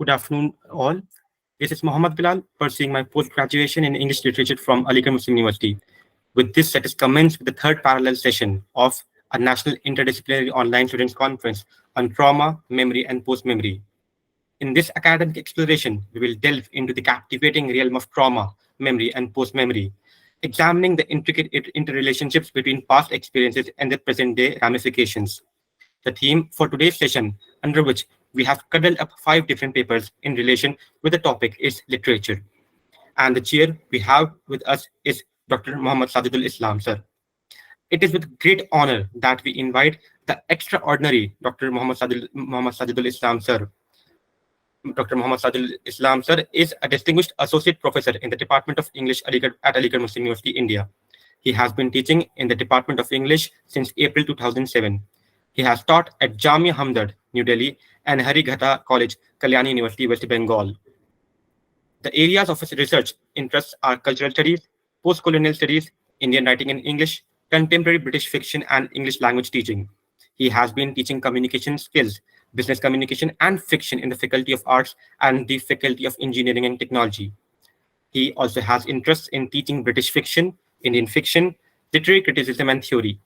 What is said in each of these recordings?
Good afternoon, all. This is Mohammad Bilal, pursuing my post-graduation in English literature from Aligarh Muslim University. With this, let us commence with the third parallel session of a national interdisciplinary online students conference on trauma, memory, and post-memory. In this academic exploration, we will delve into the captivating realm of trauma, memory, and post-memory, examining the intricate interrelationships between past experiences and their present-day ramifications. The theme for today's session, under which we have cuddled up 5 different papers in relation with the topic, is literature. And the chair we have with us is Dr. Muhammad Sajidul Islam, sir. It is with great honor that we invite the extraordinary Dr. Muhammad Sajidul Islam, sir. Dr. Muhammad Sajidul Islam, sir, is a distinguished associate professor in the Department of English at Aligarh Muslim University, India. He has been teaching in the Department of English since April 2007. He has taught at Jamia Hamdard, New Delhi, and Harigata College, Kalyani University, West Bengal. The areas of his research interests are cultural studies, post-colonial studies, Indian writing in English, contemporary British fiction, and English language teaching. He has been teaching communication skills, business communication, and fiction in the Faculty of Arts and the Faculty of Engineering and Technology. He also has interests in teaching British fiction, Indian fiction, literary criticism, and theory.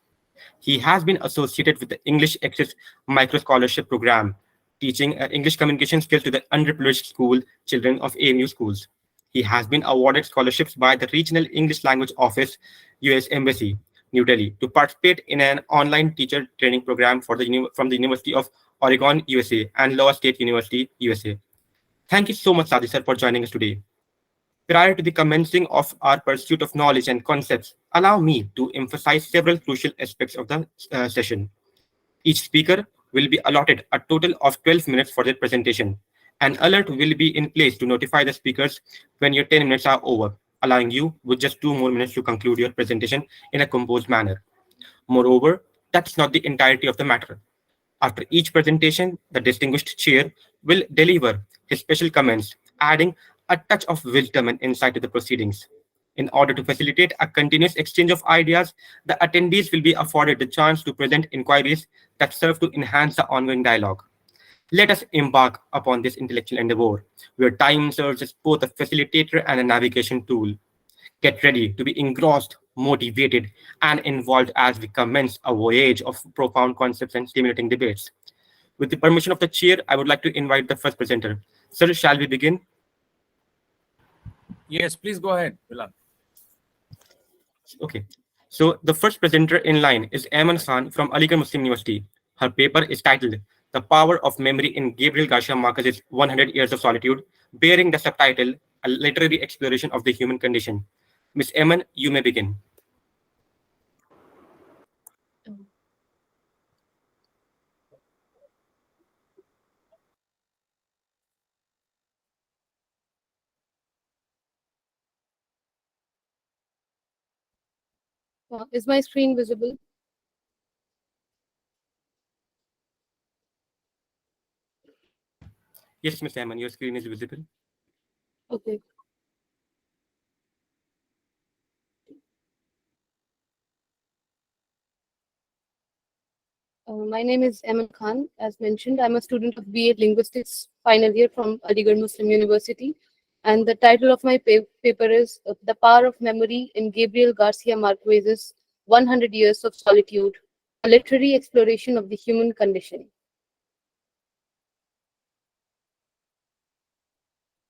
He has been associated with the English Access Micro Scholarship Program, teaching English communication skills to the underprivileged school children of AMU schools. He has been awarded scholarships by the Regional English Language Office, US Embassy, New Delhi, to participate in an online teacher training program from the University of Oregon, USA, and Iowa State University, USA. Thank you so much, Sadi sir, for joining us today. Prior to the commencing of our pursuit of knowledge and concepts, allow me to emphasize several crucial aspects of the session. Each speaker will be allotted a total of 12 minutes for their presentation. An alert will be in place to notify the speakers when your 10 minutes are over, allowing you with just 2 more minutes to conclude your presentation in a composed manner. Moreover, that's not the entirety of the matter. After each presentation, the distinguished chair will deliver his special comments, adding a touch of wisdom and insight to the proceedings. In order to facilitate a continuous exchange of ideas, the attendees will be afforded the chance to present inquiries that serve to enhance the ongoing dialogue. Let us embark upon this intellectual endeavor, where time serves as both a facilitator and a navigation tool. Get ready to be engrossed, motivated, and involved as we commence a voyage of profound concepts and stimulating debates. With the permission of the chair, I would like to invite the first presenter. Sir, shall we begin? Yes, please go ahead, Bilal. Okay. So the first presenter in line is Ayman Khan from Aligarh Muslim University. Her paper is titled The Power of Memory in Gabriel Garcia Marquez's 100 Years of Solitude, bearing the subtitle A Literary Exploration of the Human Condition. Miss Ayman, you may begin. Is my screen visible? Yes, Miss Ayman, your screen is visible. Okay. My name is Ayman Khan. As mentioned, I'm a student of BA Linguistics final year from Aligarh Muslim University. And the title of my paper is The Power of Memory in Gabriel Garcia Marquez's 100 Years of Solitude, a literary exploration of the human condition.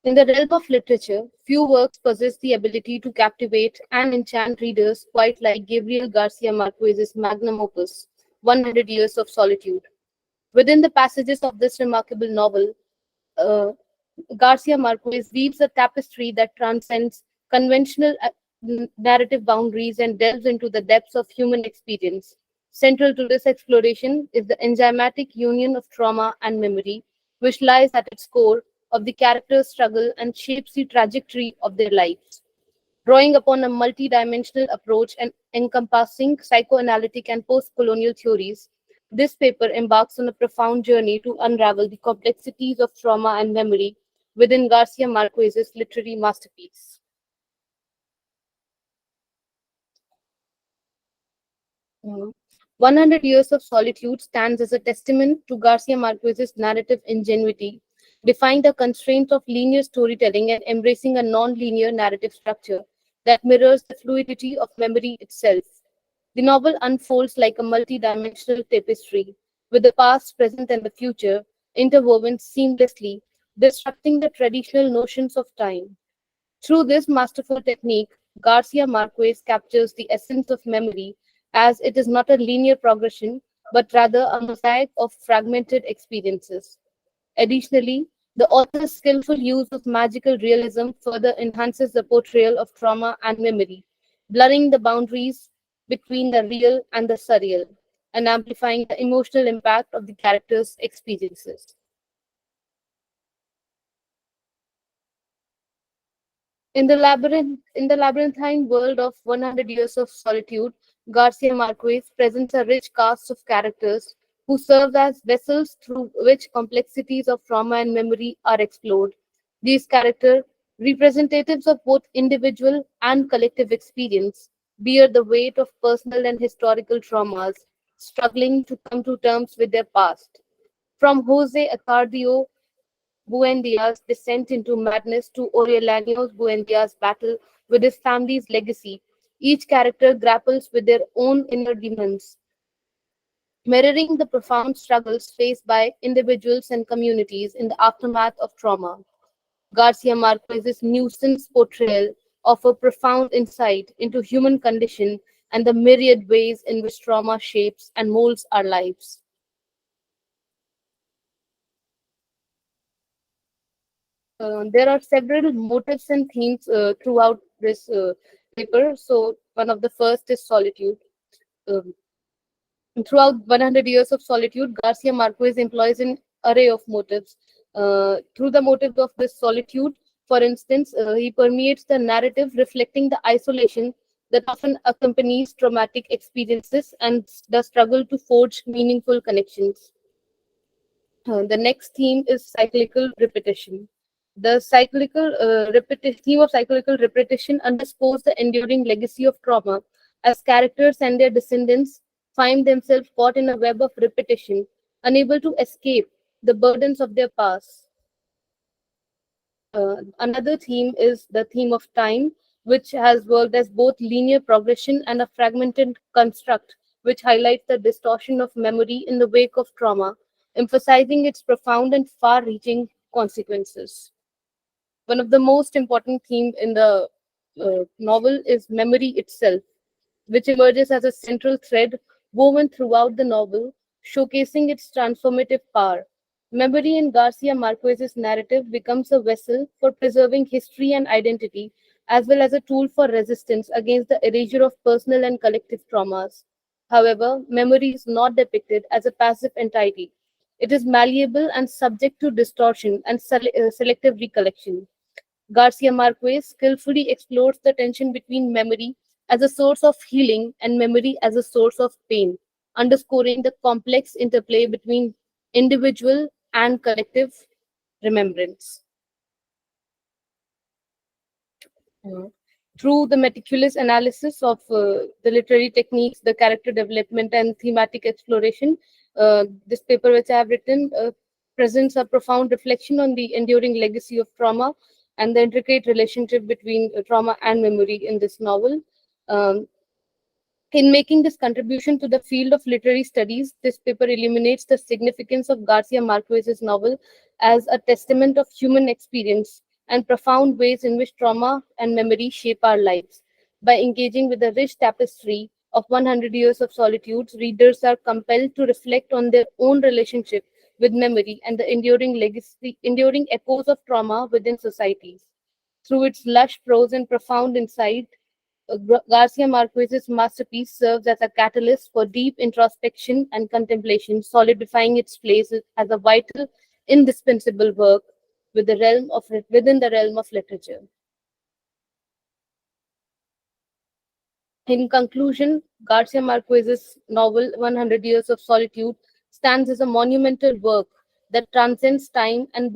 In the realm of literature, few works possess the ability to captivate and enchant readers quite like Gabriel Garcia Marquez's magnum opus, 100 Years of Solitude. Within the passages of this remarkable novel, Garcia Marquez weaves a tapestry that transcends conventional narrative boundaries and delves into the depths of human experience. Central to this exploration is the enzymatic union of trauma and memory, which lies at its core of the character's struggle and shapes the trajectory of their lives. Drawing upon a multi-dimensional approach and encompassing psychoanalytic and post-colonial theories, this paper embarks on a profound journey to unravel the complexities of trauma and memory within Garcia Marquez's literary masterpiece. Mhm. 100 Years of Solitude stands as a testament to Garcia Marquez's narrative ingenuity defying the constraints of linear storytelling and embracing a non-linear narrative structure that mirrors the fluidity of memory itself. The novel unfolds like a multi-dimensional tapestry, with the past, present, and the future interwoven seamlessly, disrupting the traditional notions of time. Through this masterful technique, Garcia Marquez captures the essence of memory as it is not a linear progression, but rather a mosaic of fragmented experiences. Additionally, the author's skillful use of magical realism further enhances the portrayal of trauma and memory, blurring the boundaries between the real and the surreal, and amplifying the emotional impact of the characters' experiences. In the labyrinthine world of 100 Years of Solitude, Garcia Marquez presents a rich cast of characters who serve as vessels through which complexities of trauma and memory are explored. These characters, representatives of both individual and collective experience, bear the weight of personal and historical traumas, struggling to come to terms with their past. From Jose Acardio Buendia's descent into madness to Aureliano Buendia's battle with his family's legacy, each character grapples with their own inner demons, mirroring the profound struggles faced by individuals and communities in the aftermath of trauma. Garcia Marquez's nuisance portrayal offers profound insight into human condition and the myriad ways in which trauma shapes and molds our lives. There are several motifs and themes throughout this paper. So, one of the first is solitude. Um, Throughout 100 Years of Solitude, Garcia Marquez employs an array of motives. Through the motive of this solitude, for instance, he permeates the narrative reflecting the isolation that often accompanies traumatic experiences and the struggle to forge meaningful connections. The next theme is cyclical repetition. The theme of cyclical repetition underscores the enduring legacy of trauma as characters and their descendants find themselves caught in a web of repetition, unable to escape the burdens of their past. Another theme is the theme of time, which has worked as both linear progression and a fragmented construct, which highlights the distortion of memory in the wake of trauma, emphasizing its profound and far reaching consequences. One of the most important themes in the novel is memory itself, which emerges as a central thread woven throughout the novel, showcasing its transformative power. Memory in Garcia Marquez's narrative becomes a vessel for preserving history and identity, as well as a tool for resistance against the erasure of personal and collective traumas. However, memory is not depicted as a passive entity. It is malleable and subject to distortion and selective recollection. Garcia Marquez skillfully explores the tension between memory as a source of healing and memory as a source of pain, underscoring the complex interplay between individual and collective remembrance. Uh, Through the meticulous analysis of the literary techniques, the character development, and thematic exploration, this paper, which I have written, presents a profound reflection on the enduring legacy of trauma and the intricate relationship between trauma and memory in this novel. Um, in making this contribution to the field of literary studies, this paper illuminates the significance of Garcia Marquez's novel as a testament of human experience and profound ways in which trauma and memory shape our lives. By engaging with the rich tapestry of 100 Years of Solitude, readers are compelled to reflect on their own relationship with memory and the enduring echoes of trauma within societies. Through its lush prose and profound insight, Garcia Marquez's masterpiece serves as a catalyst for deep introspection and contemplation, solidifying its place as a vital, indispensable work within the realm of literature. In conclusion, Garcia Marquez's novel 100 Years of Solitude stands as a monumental work that transcends time and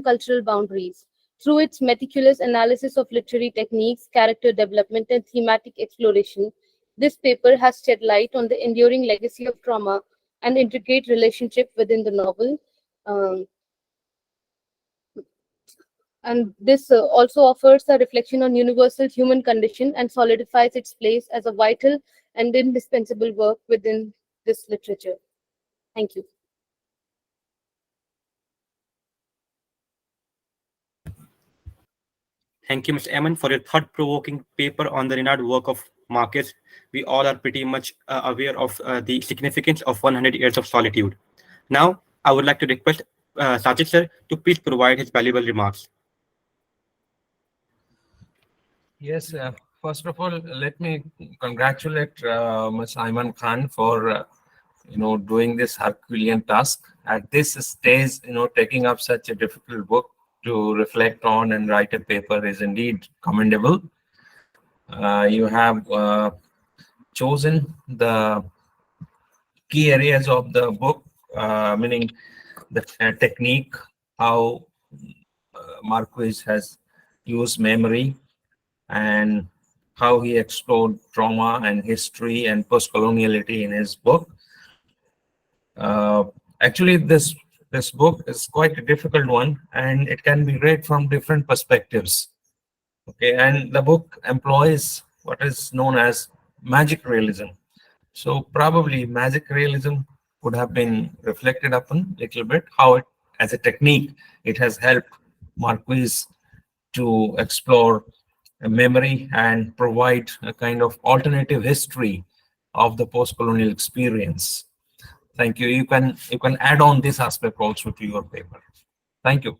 cultural boundaries. Through its meticulous analysis of literary techniques, character development, and thematic exploration, this paper has shed light on the enduring legacy of trauma and intricate relationship within the novel. Um, And this also offers a reflection on universal human condition and solidifies its place as a vital and indispensable work within this literature. Thank you. Thank you, Mr. Eman, for your thought-provoking paper on the renowned work of Marcus. We all are pretty much aware of the significance of 100 Years of Solitude. Now, I would like to request Sajid sir to please provide his valuable remarks. Yes, first of all, let me congratulate Ms. Ayman Khan for doing this Herculean task at this stage. Taking up such a difficult book to reflect on and write a paper is indeed commendable. You have chosen the key areas of the book, meaning the technique, how Marquis has used memory, and how he explored trauma and history and post-coloniality in his book. Actually, this book is quite a difficult one, and it can be read from different perspectives. Okay, and the book employs what is known as magic realism. So probably magic realism could have been reflected upon a little bit, how it, as a technique, it has helped Marquis to explore memory and provide a kind of alternative history of the post-colonial experience. Thank you. You can add on this aspect also to your paper. Thank you.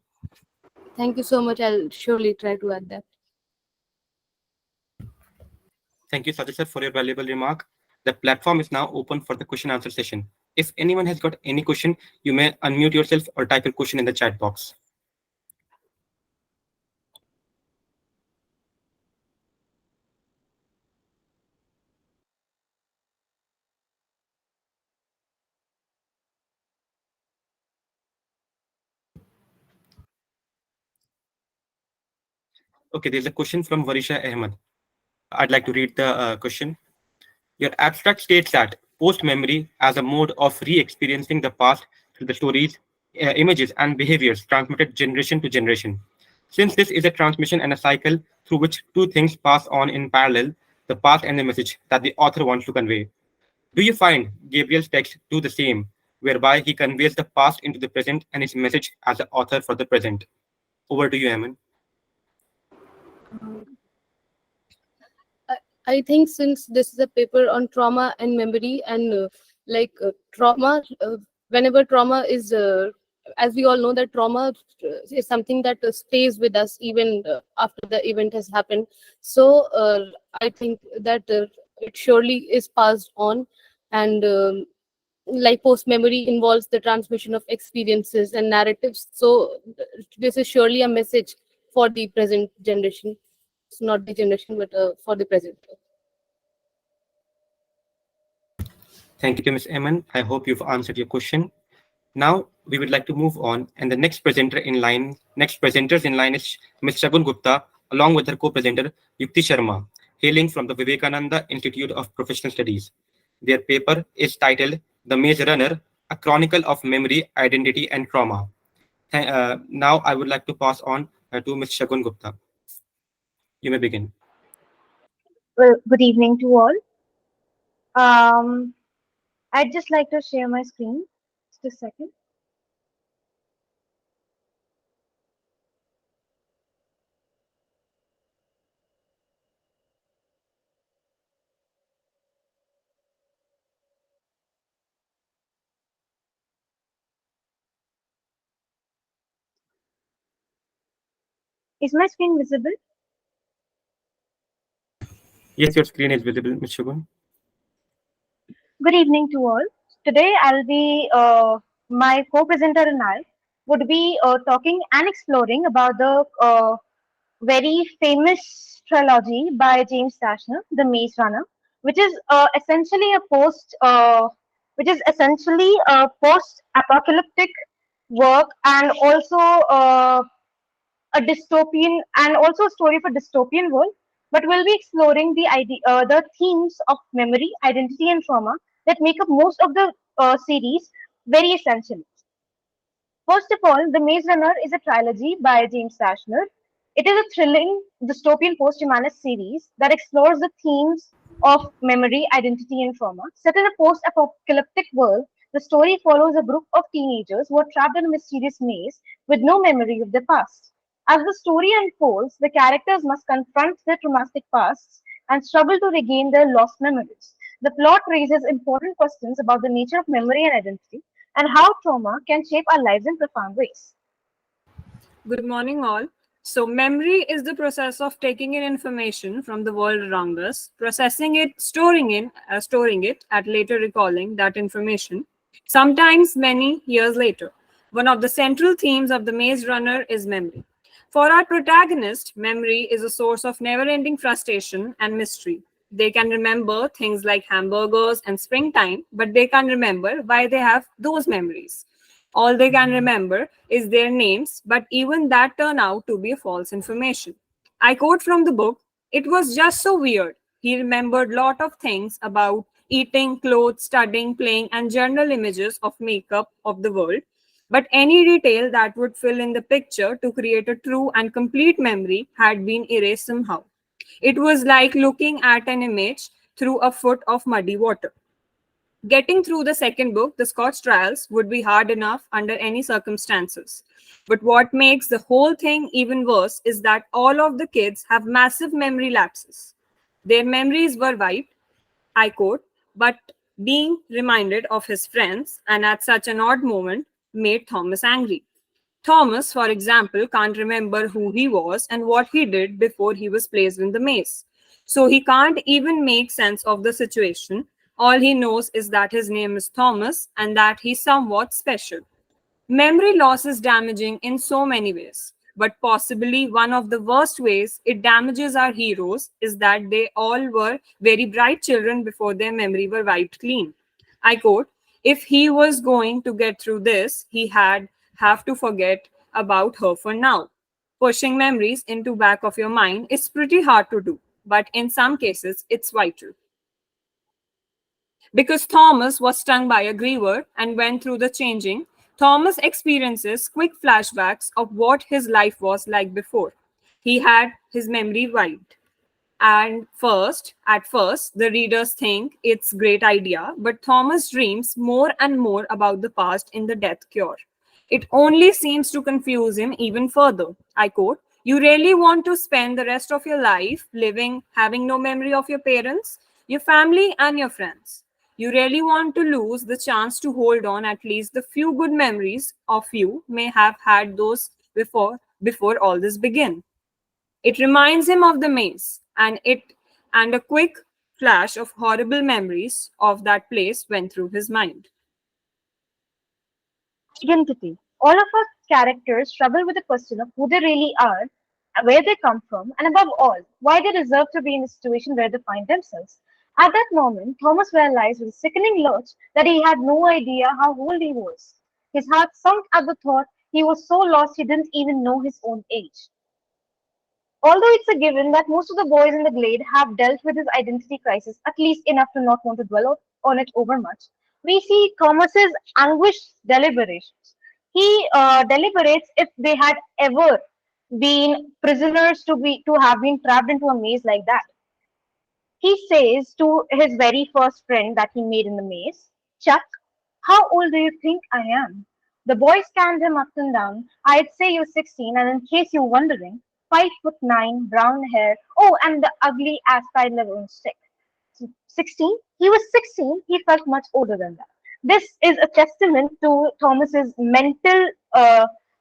Thank you so much. I'll surely try to add that. Thank you, Sajid sir, for your valuable remark. The platform is now open for the question answer session. If anyone has got any question, you may unmute yourself or type your question in the chat box. Okay, there's a question from Varisha Ahmed. I'd like to read the question. Your abstract states that post-memory as a mode of re-experiencing the past through the stories, images, and behaviors transmitted generation to generation. Since this is a transmission and a cycle through which two things pass on in parallel, the past and the message that the author wants to convey. Do you find Gabriel's text do the same, whereby he conveys the past into the present and his message as the author for the present? Over to you, Aman. I think since this is a paper on trauma and memory, and trauma, whenever trauma is, as we all know, that trauma is something that stays with us even after the event has happened. So I think that it surely is passed on, and like post memory involves the transmission of experiences and narratives. So this is surely a message for the present generation. It's not the generation, but for the present. Thank you, Ms. Eman. I hope you've answered your question. Now we would like to move on, and the next presenters in line is Ms. Shagun Gupta, along with her co-presenter Yukti Sharma, hailing from the Vivekananda Institute of Professional Studies. Their paper is titled "The Maze Runner: A Chronicle of Memory, Identity, and Trauma." Now I would like to pass on to Ms. Shagun Gupta. You may begin. Well, good evening to all. I'd just like to share my screen. Just a second. Is my screen visible? Yes, your screen is visible, Ms. Shagun. Good evening to all. Today I'll be, my co-presenter and I would be talking and exploring about the very famous trilogy by James Dashner, The Maze Runner, which is essentially a post-apocalyptic work, and also a dystopian, and also a story for dystopian world. But we'll be exploring the themes of memory, identity, and trauma that make up most of the series very essential. First of all, The Maze Runner is a trilogy by James Dashner. It is a thrilling dystopian post-humanist series that explores the themes of memory, identity, and trauma. Set in a post-apocalyptic world, the story follows a group of teenagers who are trapped in a mysterious maze with no memory of their past. As the story unfolds, the characters must confront their traumatic pasts and struggle to regain their lost memories. The plot raises important questions about the nature of memory and identity and how trauma can shape our lives in profound ways. Good morning, all. So, memory is the process of taking in information from the world around us, processing it, storing it, at later recalling that information, sometimes many years later. One of the central themes of The Maze Runner is memory. For our protagonist, memory is a source of never-ending frustration and mystery. They can remember things like hamburgers and springtime, but they can't remember why they have those memories. All they can remember is their names, but even that turn out to be false information. I quote from the book, "It was just so weird. He remembered lot of things about eating, clothes, studying, playing, and general images of makeup of the world. But any detail that would fill in the picture to create a true and complete memory had been erased somehow. It was like looking at an image through a foot of muddy water." Getting through the second book, The Scotch Trials, would be hard enough under any circumstances. But what makes the whole thing even worse is that all of the kids have massive memory lapses. Their memories were wiped, I quote, but being reminded of his friends and at such an odd moment made Thomas angry. Thomas, for example, can't remember who he was and what he did before he was placed in the maze. So he can't even make sense of the situation. All he knows is that his name is Thomas and that he's somewhat special. Memory loss is damaging in so many ways, but possibly one of the worst ways it damages our heroes is that they all were very bright children before their memory were wiped clean. I quote, "If he was going to get through this, he had have to forget about her for now." Pushing memories into back of your mind is pretty hard to do, but in some cases it's vital. Because Thomas was stung by a griever and went through the changing, Thomas experiences quick flashbacks of what his life was like before. He had his memory wiped. And at first, the readers think it's a great idea, but Thomas dreams more and more about the past in the death cure. It only seems to confuse him even further. I quote, "You really want to spend the rest of your life living, having no memory of your parents, your family, and your friends. You really want to lose the chance to hold on at least the few good memories of you may have had those before all this began." It reminds him of the maze, and a quick flash of horrible memories of that place went through his mind. Identity. All of our characters struggle with the question of who they really are, where they come from, and above all, why they deserve to be in the situation where they find themselves. At that moment, Thomas realized with a sickening lurch that he had no idea how old he was. His heart sunk at the thought he was so lost he didn't even know his own age. Although it's a given that most of the boys in the glade have dealt with his identity crisis, at least enough to not want to dwell on it over much, we see Thomas's anguished deliberations. He deliberates if they had ever been prisoners to have been trapped into a maze like that. He says to his very first friend that he made in the maze, "Chuck, how old do you think I am?" The boy scanned him up and down. "I'd say you're 16, and in case you're wondering, 5'9", brown hair. Oh, and the ugly aspide level stick." 16? He was 16. He felt much older than that. This is a testament to Thomas's mental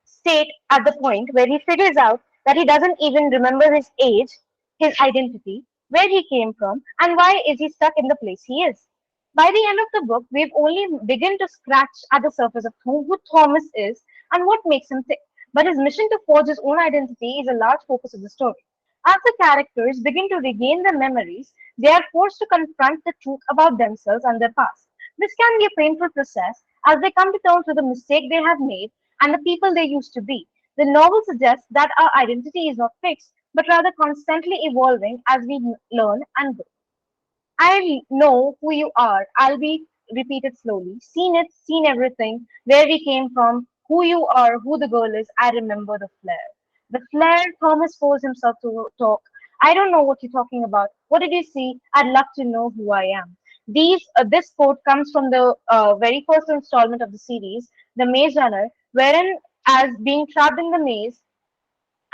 state at the point where he figures out that he doesn't even remember his age, his identity, where he came from, and why is he stuck in the place he is. By the end of the book, we've only begun to scratch at the surface of who Thomas is and what makes him tick. But his mission to forge his own identity is a large focus of the story. As the characters begin to regain their memories, they are forced to confront the truth about themselves and their past. This can be a painful process as they come to terms with the mistake they have made and the people they used to be. The novel suggests that our identity is not fixed, but rather constantly evolving as we learn and grow. "I know who you are. I'll be repeated slowly. Seen it, seen everything, where we came from, who you are, who the girl is, I remember the flare. The flare, Thomas forced himself to talk. I don't know what you're talking about. What did you see? I'd love to know who I am. This quote comes from the very first installment of the series, The Maze Runner, wherein, as being trapped in the maze,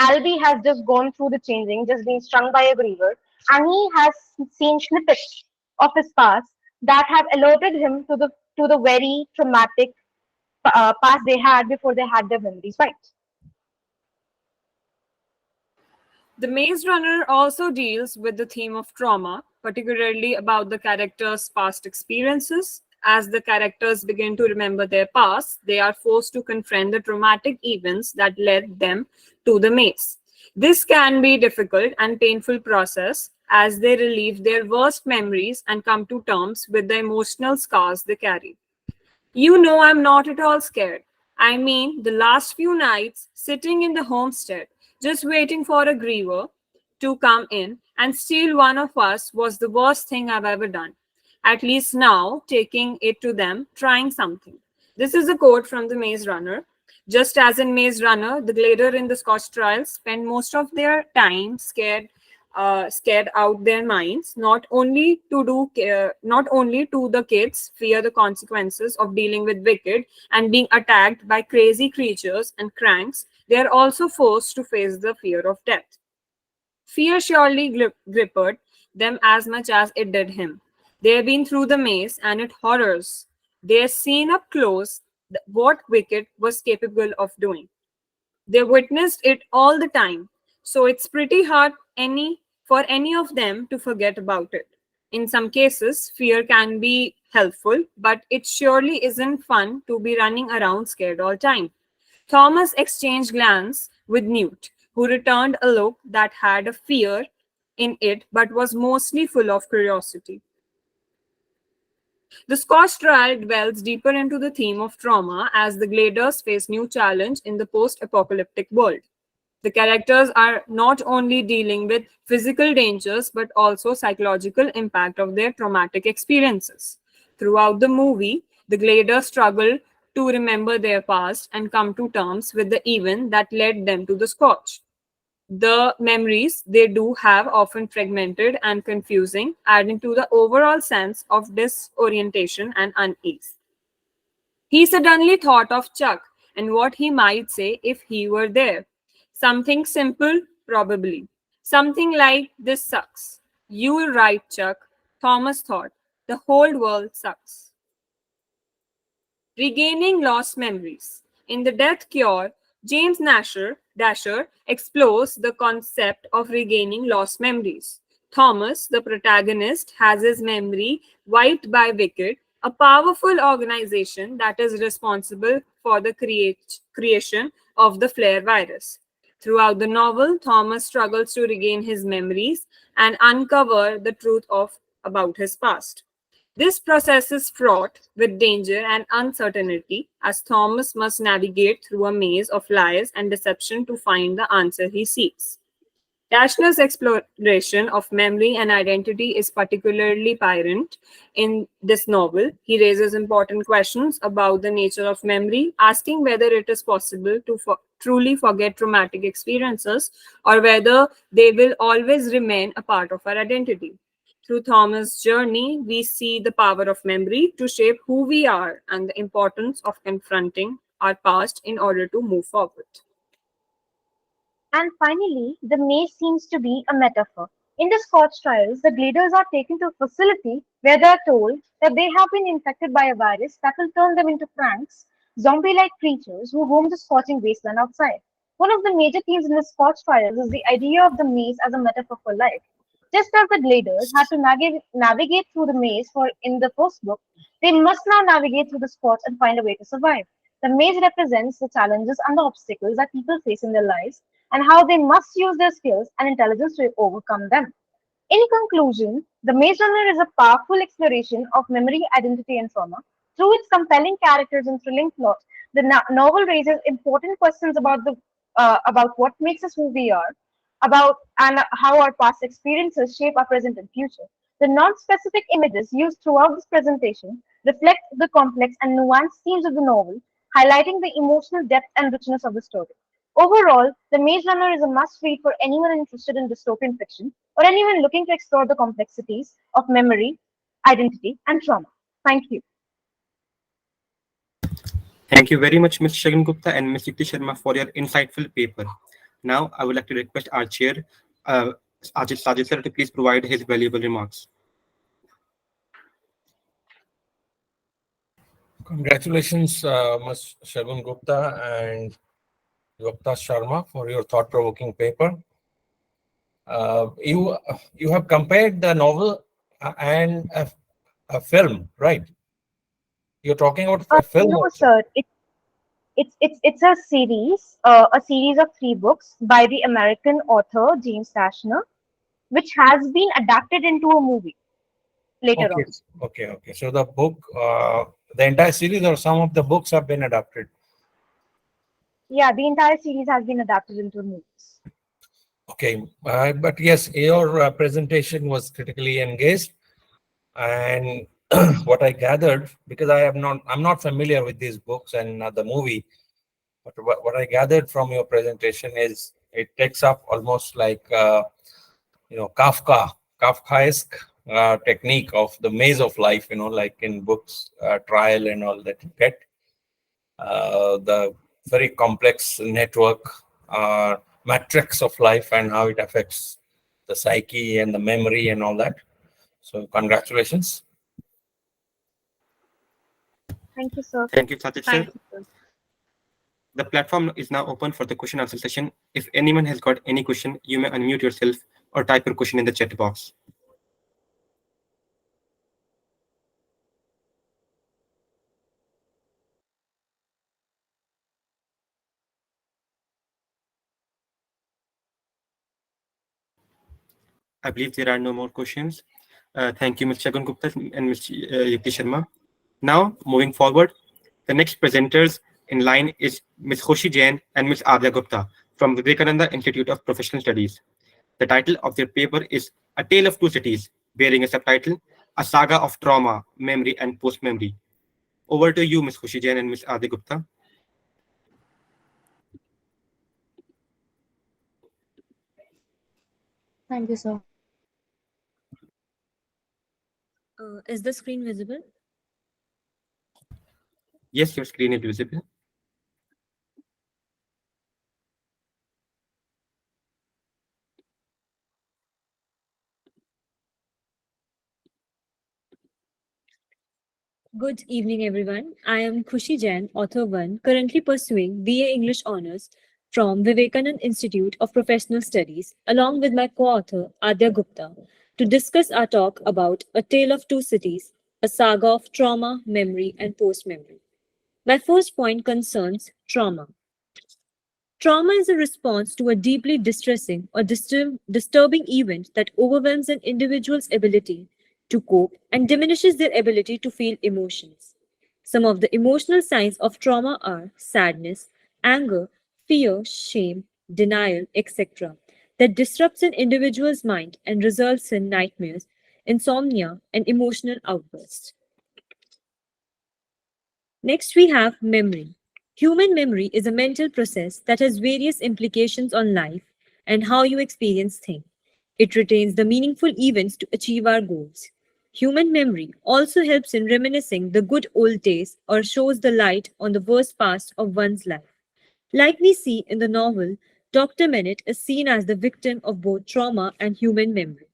Albie has just gone through the changing, just being strung by a griever, and he has seen snippets of his past that have alerted him to the very traumatic past they had before they had their memories right. The Maze Runner also deals with the theme of trauma, particularly about the characters' past experiences. As the characters begin to remember their past, they are forced to confront the traumatic events that led them to the maze. This can be a difficult and painful process as they relive their worst memories and come to terms with the emotional scars they carry. You know, I'm not at all scared. I mean, the last few nights sitting in the homestead, just waiting for a griever to come in and steal one of us was the worst thing I've ever done. At least now, taking it to them, trying something. This is a quote from the Maze Runner. Just as in Maze Runner, the Glader in the Scotch trials spend most of their time scared out their minds. Not only to the kids fear the consequences of dealing with wicked and being attacked by crazy creatures and cranks, they are also forced to face the fear of death. Fear surely gripped them as much as it did him. They have been through the maze and it horrors. They have seen up close what wicked was capable of doing. They witnessed it all the time, so it's pretty hard for any of them to forget about it. In some cases, fear can be helpful, but it surely isn't fun to be running around scared all time. Thomas exchanged glance with Newt, who returned a look that had a fear in it but was mostly full of curiosity. The Scotch trial dwells deeper into the theme of trauma as the Gladers face new challenge in the post-apocalyptic world. The characters are not only dealing with physical dangers but also psychological impact of their traumatic experiences. Throughout the movie, the Gladers struggle to remember their past and come to terms with the event that led them to the Scotch. The memories they do have often fragmented and confusing, adding to the overall sense of disorientation and unease. He suddenly thought of Chuck and what he might say if he were there. Something simple, probably. Something like, "This sucks." "You're right, Chuck," Thomas thought. "The whole world sucks." Regaining lost memories. In The Death Cure, James Dasher explores the concept of regaining lost memories. Thomas, the protagonist, has his memory wiped by Wicked, a powerful organization that is responsible for the creation of the flare virus. Throughout the novel, Thomas struggles to regain his memories and uncover the truth about his past. This process is fraught with danger and uncertainty as Thomas must navigate through a maze of lies and deception to find the answer he seeks. Dashner's exploration of memory and identity is particularly poignant in this novel. He raises important questions about the nature of memory, asking whether it is possible to truly forget traumatic experiences or whether they will always remain a part of our identity. Through Thomas' journey, we see the power of memory to shape who we are and the importance of confronting our past in order to move forward. And finally, the maze seems to be a metaphor. In the Scotch trials, the Gladers are taken to a facility where they are told that they have been infected by a virus that will turn them into cranks, zombie-like creatures who roam the scorching wasteland outside. One of the major themes in the Scotch trials is the idea of the maze as a metaphor for life. Just as the Gladers had to navigate through the maze in the first book, they must now navigate through the Scotch and find a way to survive. The maze represents the challenges and the obstacles that people face in their lives and how they must use their skills and intelligence to overcome them. In conclusion, The Maze Runner is a powerful exploration of memory, identity, and trauma. Through its compelling characters and thrilling plot, the novel raises important questions about what makes us who we are, about and how our past experiences shape our present and future. The non-specific images used throughout this presentation reflect the complex and nuanced themes of the novel, highlighting the emotional depth and richness of the story. Overall, The Maze Runner is a must read for anyone interested in dystopian fiction or anyone looking to explore the complexities of memory, identity, and trauma. Thank you. Thank you very much, Ms. Shagun Gupta and Ms. Yukti Sharma, for your insightful paper. Now, I would like to request our chair, Ajit Sajid sir, to please provide his valuable remarks. Congratulations, Ms. Shagun Gupta and Yukta Sharma, for your thought-provoking paper. You have compared the novel and a film, right? You're talking about a film No, also. sir. It's a series of three books by the American author James Dashner, which has been adapted into a movie later Okay, on. okay. So the book, the entire series or some of the books have been adapted. Yeah, the entire series has been adapted into movies. Okay, but yes, your presentation was critically engaged, and what I gathered, because I'm not familiar with these books and the movie, but what I gathered from your presentation is it takes up almost like Kafkaesque technique of the maze of life, like in books, trial and all that you get. The very complex network, matrix of life and how it affects the psyche and the memory and all that. So congratulations. Thank you, sir. Thank you, Sajid sir. Thank you, sir. The platform is now open for the question answer session. If anyone has got any question, you may unmute yourself or type your question in the chat box. I believe there are no more questions. Thank you, Ms. Shagun Gupta and Ms. Yukti Sharma. Now, moving forward, the next presenters in line is Ms. Khushi Jain and Ms. Adya Gupta from Vivekananda Institute of Professional Studies. The title of their paper is A Tale of Two Cities, bearing a subtitle, A Saga of Trauma, Memory and Post-Memory. Over to you, Ms. Khushi Jain and Ms. Adya Gupta. Thank you, sir. Is the screen visible? Yes, your screen is visible. Good evening, everyone. I am Khushi Jain, author 1, currently pursuing BA English Honours from Vivekananda Institute of Professional Studies, along with my co-author Adya Gupta, to discuss our talk about A Tale of Two Cities, a saga of trauma, memory, and post-memory. My first point concerns trauma. Trauma is a response to a deeply distressing or disturbing event that overwhelms an individual's ability to cope and diminishes their ability to feel emotions. Some of the emotional signs of trauma are sadness, anger, fear, shame, denial, etc., that disrupts an individual's mind and results in nightmares, insomnia, and emotional outbursts. Next, we have memory. Human memory is a mental process that has various implications on life and how you experience things. It retains the meaningful events to achieve our goals. Human memory also helps in reminiscing the good old days or shows the light on the worst past of one's life. Like we see in the novel, Dr. Mennett is seen as the victim of both trauma and human memory.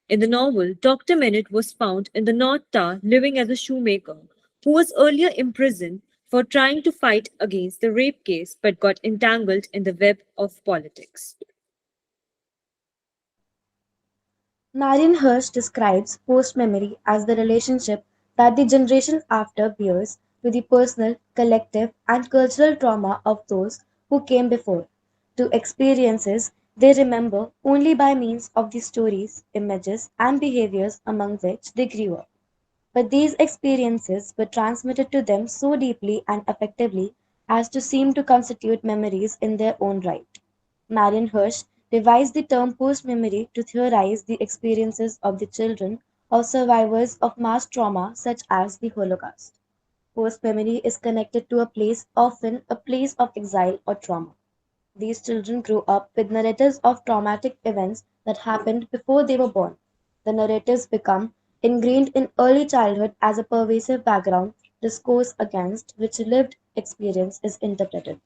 In the novel, Dr. Mennett was found in the North Tower living as a shoemaker, who was earlier imprisoned for trying to fight against the rape case but got entangled in the web of politics. Marion Hirsch describes post-memory as the relationship that the generation after bears with the personal, collective, and cultural trauma of those who came before, to experiences they remember only by means of the stories, images, and behaviors among which they grew up. But these experiences were transmitted to them so deeply and effectively as to seem to constitute memories in their own right. Marion Hirsch devised the term post memory to theorize the experiences of the children of survivors of mass trauma such as the Holocaust. Post memory is connected to a place, often a place of exile or trauma. These children grew up with narratives of traumatic events that happened before they were born. The narratives become ingrained in early childhood as a pervasive background discourse against which lived experience is interpreted.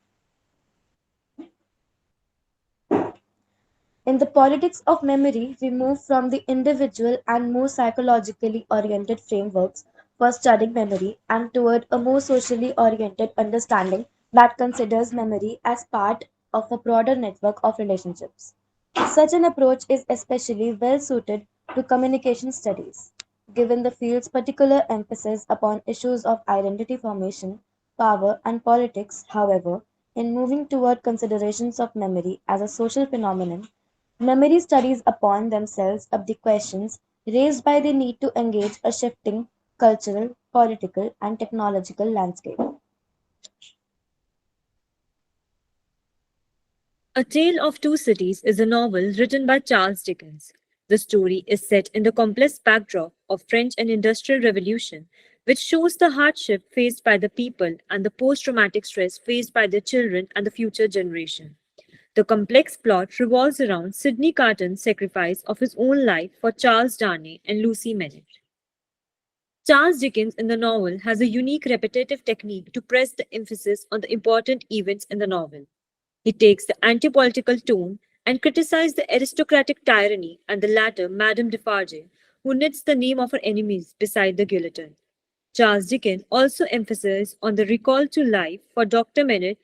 In the politics of memory, we move from the individual and more psychologically oriented frameworks for studying memory and toward a more socially oriented understanding that considers memory as part of a broader network of relationships. Such an approach is especially well suited to communication studies, given the field's particular emphasis upon issues of identity formation, power, and politics. However, in moving toward considerations of memory as a social phenomenon, memory studies upon themselves up the questions raised by the need to engage a shifting cultural, political, and technological landscape. A Tale of Two Cities is a novel written by Charles Dickens. The story is set in the complex backdrop of French and Industrial Revolution, which shows the hardship faced by the people and the post-traumatic stress faced by their children and the future generation. The complex plot revolves around Sidney Carton's sacrifice of his own life for Charles Darnay and Lucy Mennett. Charles Dickens in the novel has a unique repetitive technique to press the emphasis on the important events in the novel. He takes the anti-political tone and criticizes the aristocratic tyranny and the latter Madame Defarge, who knits the name of her enemies beside the guillotine. Charles Dickens also emphasizes on the recall to life for Dr. Mennett,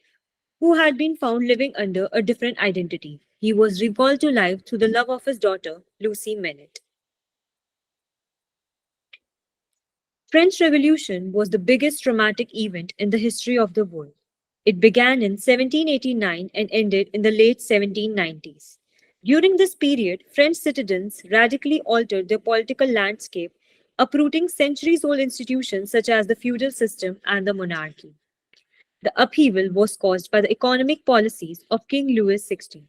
who had been found living under a different identity. He was recalled to life through the love of his daughter, Lucy Mennett. French Revolution was the biggest dramatic event in the history of the world. It began in 1789 and ended in the late 1790s. During this period, French citizens radically altered their political landscape, uprooting centuries old institutions such as the feudal system and the monarchy. The upheaval was caused by the economic policies of King Louis XVI.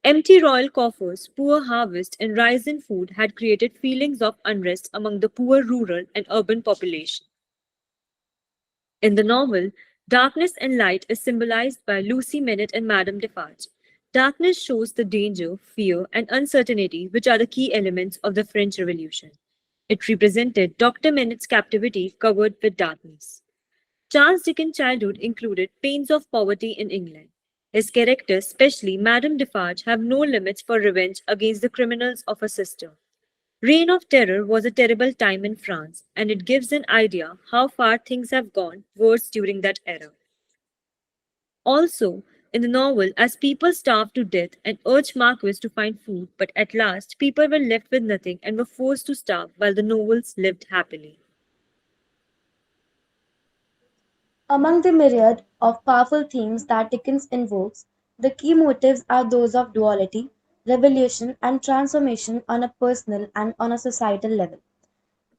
Empty royal coffers, poor harvest, and rise in food had created feelings of unrest among the poor rural and urban population. In the novel, darkness and light is symbolized by Lucy Mennett and Madame Defarge. Darkness shows the danger, fear, and uncertainty which are the key elements of the French Revolution. It represented Dr. Mennett's captivity covered with darkness. Charles Dickens' childhood included pains of poverty in England. His characters, especially Madame Defarge, have no limits for revenge against the criminals of her sister. Reign of Terror was a terrible time in France, and it gives an idea how far things have gone worse during that era. Also, in the novel, as people starved to death and urged Marquis to find food, but at last people were left with nothing and were forced to starve while the nobles lived happily. Among the myriad of powerful themes that Dickens invokes, the key motives are those of duality, revolution, and transformation on a personal and on a societal level.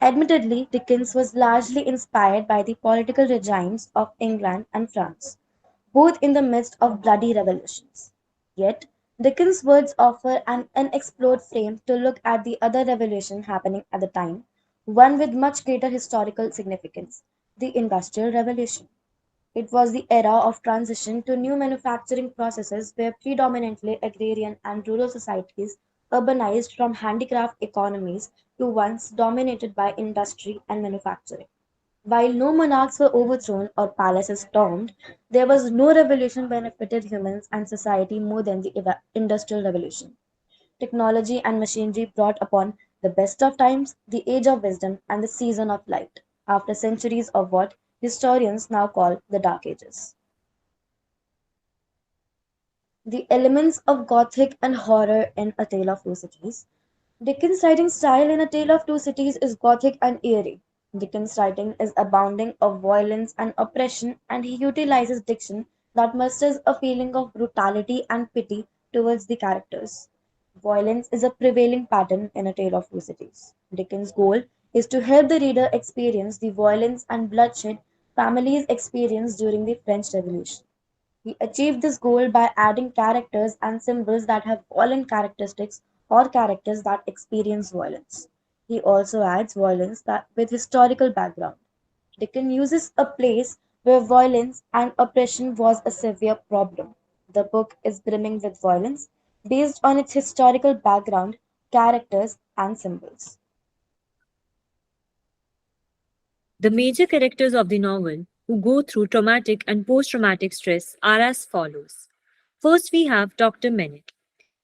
Admittedly, Dickens was largely inspired by the political regimes of England and France, both in the midst of bloody revolutions. Yet, Dickens' words offer an unexplored frame to look at the other revolution happening at the time, one with much greater historical significance, the Industrial Revolution. It was the era of transition to new manufacturing processes where predominantly agrarian and rural societies urbanized from handicraft economies to ones dominated by industry and manufacturing. While no monarchs were overthrown or palaces stormed, there was no revolution benefited humans and society more than the Industrial Revolution. Technology and machinery brought upon the best of times, the age of wisdom, and the season of light, after centuries of what historians now call the Dark Ages. The elements of Gothic and horror in A Tale of Two Cities. Dickens' writing style in A Tale of Two Cities is Gothic and eerie. Dickens' writing is abounding of violence and oppression, and he utilizes diction that musters a feeling of brutality and pity towards the characters. Violence is a prevailing pattern in A Tale of Two Cities. Dickens' goal is to help the reader experience the violence and bloodshed families experienced during the French Revolution. He achieved this goal by adding characters and symbols that have violent characteristics or characters that experience violence. He also adds violence that with historical background. Dickens uses a place where violence and oppression was a severe problem. The book is brimming with violence based on its historical background, characters, and symbols. The major characters of the novel who go through traumatic and post traumatic stress are as follows. First, we have Dr. Mennett.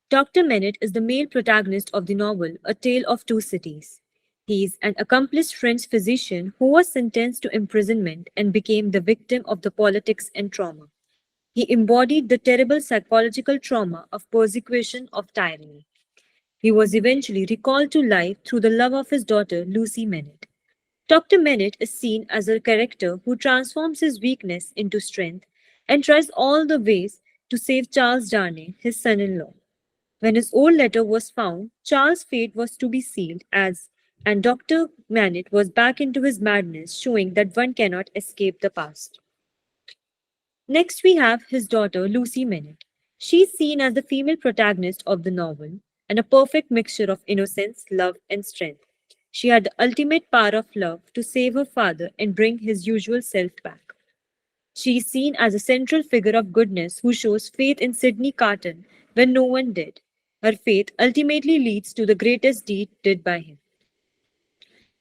Dr. Mennett is the male protagonist of the novel A Tale of Two Cities. He is an accomplished French physician who was sentenced to imprisonment and became the victim of the politics and trauma. He embodied the terrible psychological trauma of persecution of tyranny. He was eventually recalled to life through the love of his daughter, Lucy Mennett. Dr. Mennett is seen as a character who transforms his weakness into strength and tries all the ways to save Charles Darnay, his son in law. When his old letter was found, Charles' fate was to be sealed and Dr. Mannett was back into his madness, showing that one cannot escape the past. Next, we have his daughter, Lucy Mennett. She is seen as the female protagonist of the novel and a perfect mixture of innocence, love, and strength. She had the ultimate power of love to save her father and bring his usual self back. She is seen as a central figure of goodness who shows faith in Sidney Carton when no one did. Her faith ultimately leads to the greatest deed did by him.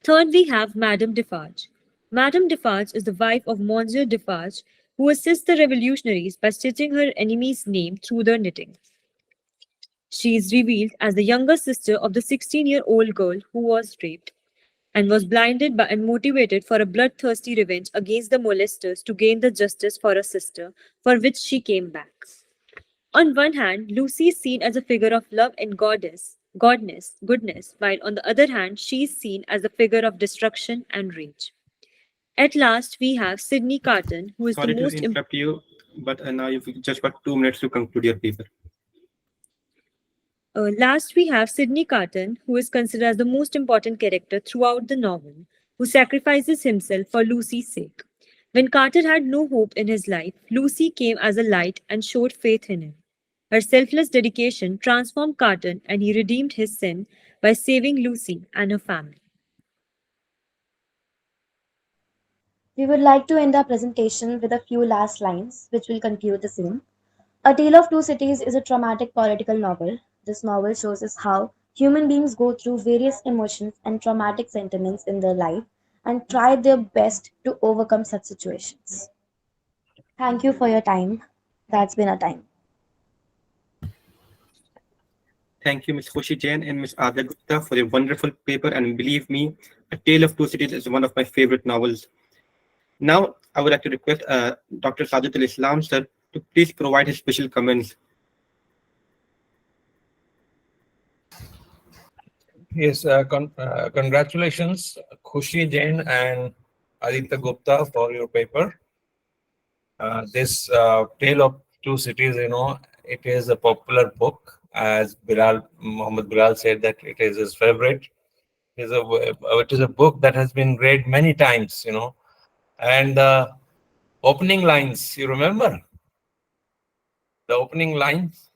Third, we have Madame Defarge. Madame Defarge is the wife of Monsieur Defarge, who assists the revolutionaries by stitching her enemy's name through their knitting. She is revealed as the younger sister of the 16-year-old girl who was raped and was blinded by and motivated for a bloodthirsty revenge against the molesters to gain the justice for her sister, for which she came back. On one hand, Lucy is seen as a figure of love and goodness, while on the other hand, she is seen as a figure of destruction and rage. At last, we have Sidney Carton, who is Sorry the to most interrupt you, but now you've just got 2 minutes to conclude your paper. Last, we have Sidney Carton, who is considered as the most important character throughout the novel, who sacrifices himself for Lucy's sake. When Carter had no hope in his life, Lucy came as a light and showed faith in him. Her selfless dedication transformed Carton and he redeemed his sin by saving Lucy and her family. We would like to end our presentation with a few last lines, which will conclude the same. A Tale of Two Cities is a traumatic political novel. This novel shows us how human beings go through various emotions and traumatic sentiments in their life and try their best to overcome such situations. Thank you for your time. That's been our time. Thank you, Ms. Khushi Jain and Ms. Adya Gupta, for your wonderful paper. And believe me, A Tale of Two Cities is one of my favorite novels. Now, I would like to request Dr. Sajidul Islam, sir, to please provide his special comments. Yes, congratulations, Khushi Jain and Aditya Gupta, for your paper. This Tale of Two Cities, it is a popular book, as Muhammad Bilal said that it is his favorite. It is a book that has been read many times, and the opening lines, you remember? The opening lines?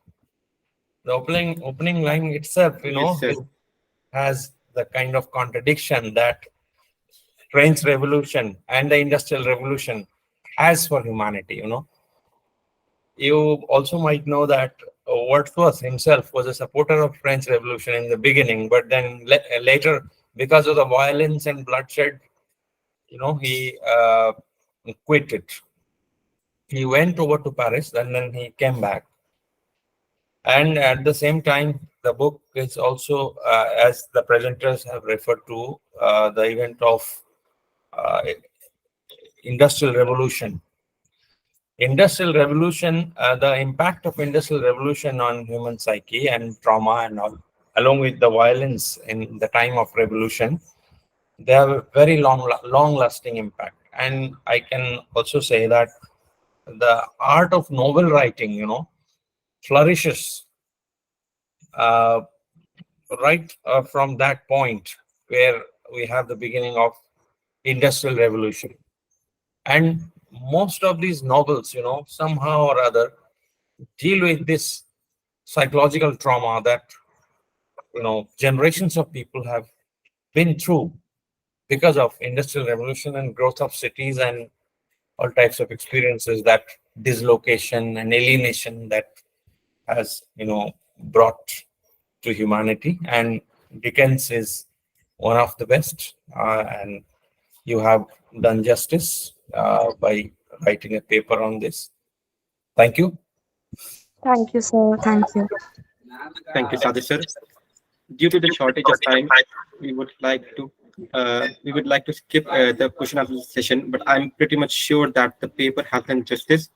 The opening line itself, Yes, sir. it has the kind of contradiction that French Revolution and the Industrial Revolution has for humanity, You also might know that Wordsworth himself was a supporter of French Revolution in the beginning, but then later, because of the violence and bloodshed, he quit it. He went over to Paris and then he came back. And at the same time, the book is also, as the presenters have referred to, the event of Industrial Revolution. Industrial Revolution, the impact of Industrial Revolution on human psyche and trauma and all, along with the violence in the time of revolution, they have a very long-lasting impact. And I can also say that the art of novel writing, flourishes right from that point where we have the beginning of Industrial Revolution. And most of these novels, somehow or other, deal with this psychological trauma that, generations of people have been through because of industrial revolution and growth of cities and all types of experiences, that dislocation and alienation that has brought to humanity. And Dickens is one of the best, and you have done justice by writing a paper on this. Thank you. Thank you, sir. Thank you. Thank you, Sadiq sir. Due to the shortage of time, we would like to skip the question answer session, but I'm pretty much sure that the paper has done justice.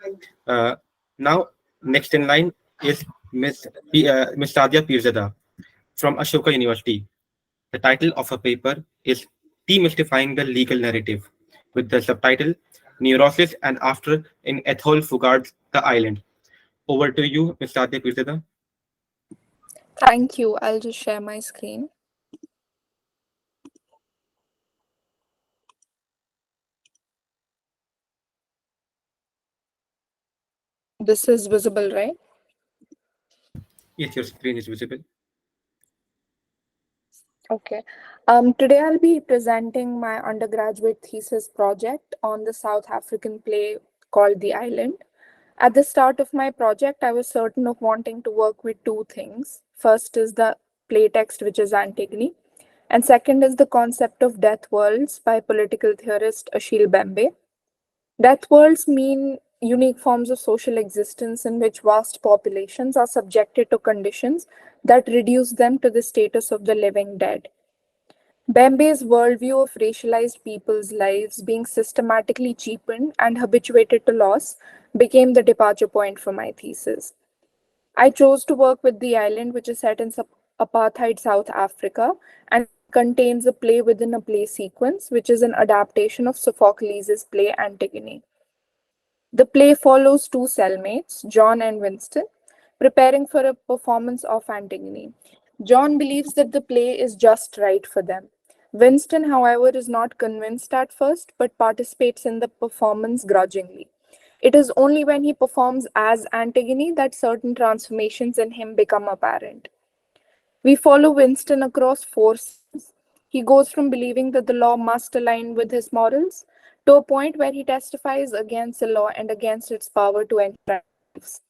Now, next in line is Miss Sadia Pirzada from Ashoka University. The title of her paper is Demystifying the Legal Narrative, with the subtitle Neurosis and After in Ethel Fugard's The Island. Over to you, Ms. Sadia Pirzada. Thank you. I'll just share my screen. This is visible, right? Yes, your screen is visible. Okay. Today I'll be presenting my undergraduate thesis project on the South African play called The Island. At the start of my project, I was certain of wanting to work with two things. First is the play text, which is Antigone, and second is the concept of death worlds by political theorist Achille Mbembe. Death worlds mean unique forms of social existence in which vast populations are subjected to conditions that reduce them to the status of the living dead. Mbembe's worldview of racialized people's lives being systematically cheapened and habituated to loss became the departure point for my thesis. I chose to work with The Island, which is set in apartheid South Africa and contains a play within a play sequence, which is an adaptation of Sophocles' play Antigone. The play follows two cellmates, John and Winston, preparing for a performance of Antigone. John believes that the play is just right for them. Winston, however, is not convinced at first, but participates in the performance grudgingly. It is only when he performs as Antigone that certain transformations in him become apparent. We follow Winston across four scenes. He goes from believing that the law must align with his morals to a point where he testifies against the law and against its power to enshrine lives.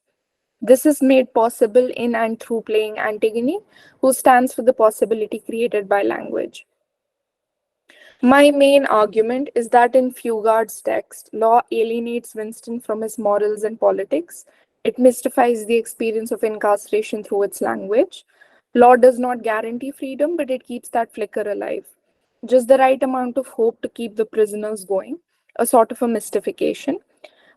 This is made possible in and through playing Antigone, who stands for the possibility created by language. My main argument is that in Fugard's text, law alienates Winston from his morals and politics. It mystifies the experience of incarceration through its language. Law does not guarantee freedom, but it keeps that flicker alive. Just the right amount of hope to keep the prisoners going, a sort of a mystification.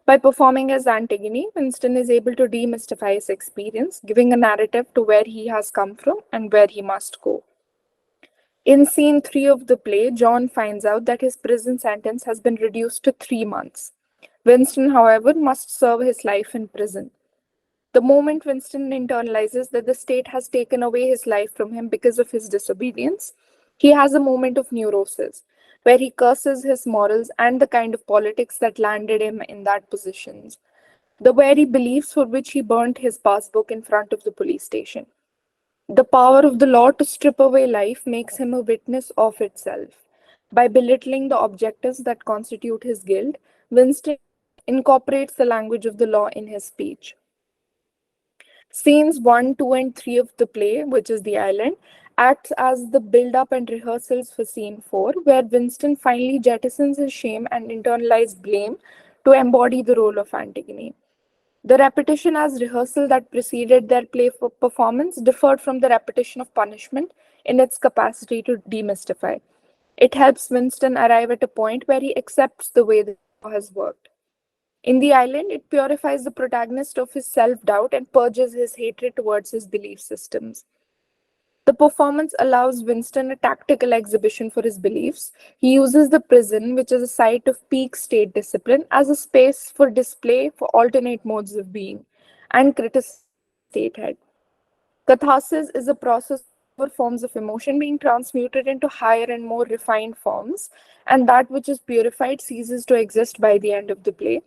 By performing as Antigone, Winston is able to demystify his experience, giving a narrative to where he has come from and where he must go. In scene 3 of the play, John finds out that his prison sentence has been reduced to 3 months. Winston, however, must serve his life in prison. The moment Winston internalizes that the state has taken away his life from him because of his disobedience, he has a moment of neurosis, where he curses his morals and the kind of politics that landed him in that position, the very beliefs for which he burnt his passbook in front of the police station. The power of the law to strip away life makes him a witness of itself. By belittling the objectives that constitute his guilt, Winston incorporates the language of the law in his speech. Scenes 1, 2, and 3 of the play, which is The Island, acts as the build-up and rehearsals for scene 4, where Winston finally jettisons his shame and internalized blame to embody the role of Antigone. The repetition as rehearsal that preceded their play performance differed from the repetition of punishment in its capacity to demystify. It helps Winston arrive at a point where he accepts the way the law has worked. In The Island, it purifies the protagonist of his self-doubt and purges his hatred towards his belief systems. The performance allows Winston a tactical exhibition for his beliefs. He uses the prison, which is a site of peak state discipline, as a space for display for alternate modes of being and criticism of the state head. Catharsis is a process of forms of emotion being transmuted into higher and more refined forms, and that which is purified ceases to exist by the end of the play.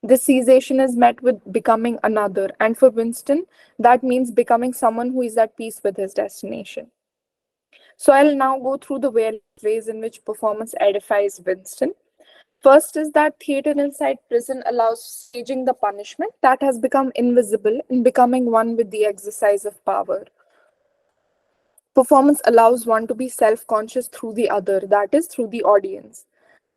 This cessation is met with becoming another, and for Winston, that means becoming someone who is at peace with his destination. So I'll now go through the various ways in which performance edifies Winston. First is that theater inside prison allows staging the punishment that has become invisible and becoming one with the exercise of power. Performance allows one to be self-conscious through the other, that is, through the audience.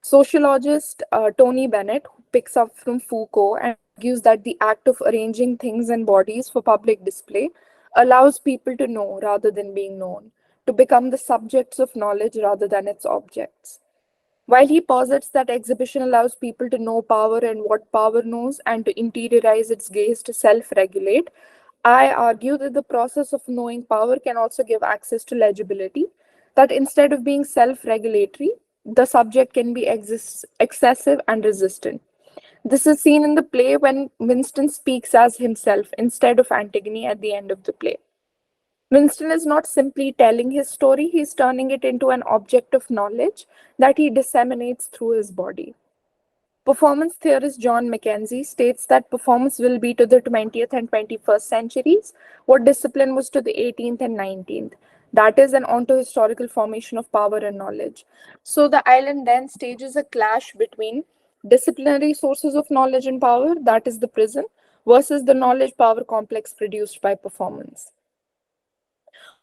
Sociologist Tony Bennett, who picks up from Foucault and argues that the act of arranging things and bodies for public display allows people to know rather than being known, to become the subjects of knowledge rather than its objects. While he posits that exhibition allows people to know power and what power knows and to interiorize its gaze to self regulate, I argue that the process of knowing power can also give access to legibility, that instead of being self regulatory, the subject can be excessive and resistant. This is seen in the play when Winston speaks as himself instead of Antigone at the end of the play. Winston is not simply telling his story, he's turning it into an object of knowledge that he disseminates through his body. Performance theorist John Mackenzie states that performance will be to the 20th and 21st centuries what discipline was to the 18th and 19th. That is an onto-historical formation of power and knowledge. So the island then stages a clash between disciplinary sources of knowledge and power, that is the prison, versus the knowledge-power complex produced by performance.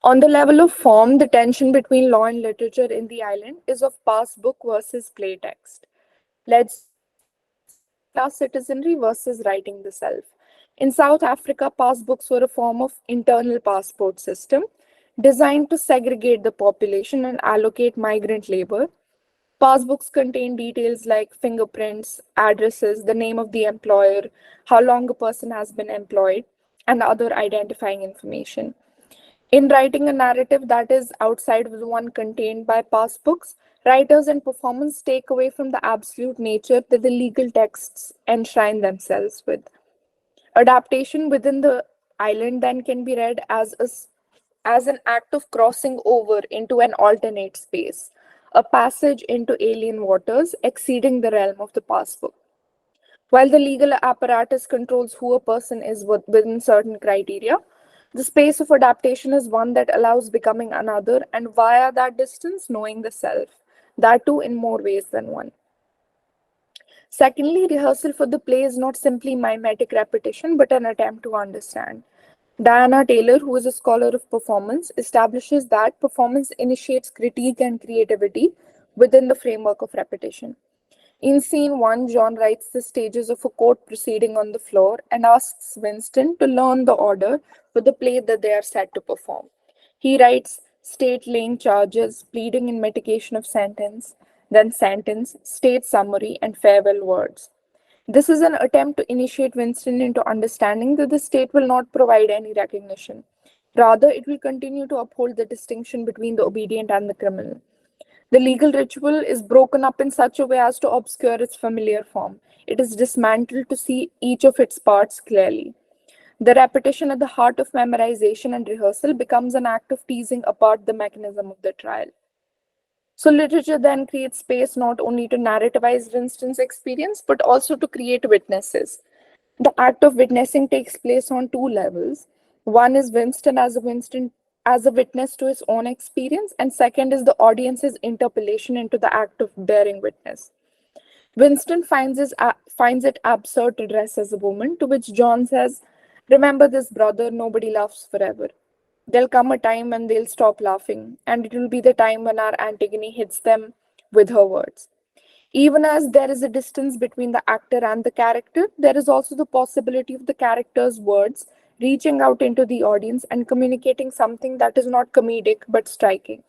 On the level of form, the tension between law and literature in the island is of pass book versus play text. Let's class citizenry versus writing the self. In South Africa, pass books were a form of internal passport system designed to segregate the population and allocate migrant labor. Passbooks contain details like fingerprints, addresses, the name of the employer, how long a person has been employed, and other identifying information. In writing a narrative that is outside of the one contained by passbooks, writers and performers take away from the absolute nature that the legal texts enshrine themselves with. Adaptation within the island then can be read as an act of crossing over into an alternate space, a passage into alien waters exceeding the realm of the passbook. While the legal apparatus controls who a person is within certain criteria, the space of adaptation is one that allows becoming another and via that distance knowing the self, that too in more ways than one. Secondly, rehearsal for the play is not simply mimetic repetition but an attempt to understand. Diana Taylor, who is a scholar of performance, establishes that performance initiates critique and creativity within the framework of repetition. In scene 1, John writes the stages of a court proceeding on the floor and asks Winston to learn the order for the play that they are set to perform. He writes state laying charges, pleading in mitigation of sentence, then sentence, state summary, and farewell words. This is an attempt to initiate Winston into understanding that the state will not provide any recognition. Rather, it will continue to uphold the distinction between the obedient and the criminal. The legal ritual is broken up in such a way as to obscure its familiar form. It is dismantled to see each of its parts clearly. The repetition at the heart of memorization and rehearsal becomes an act of teasing apart the mechanism of the trial. So literature then creates space not only to narrativize Winston's experience, but also to create witnesses. The act of witnessing takes place on two levels. One is Winston as a witness to his own experience, and second is the audience's interpellation into the act of bearing witness. Winston finds it absurd to dress as a woman, to which John says, "Remember this, brother, nobody laughs forever. There'll come a time when they'll stop laughing, and it will be the time when our Antigone hits them with her words." Even as there is a distance between the actor and the character, there is also the possibility of the character's words reaching out into the audience and communicating something that is not comedic but striking.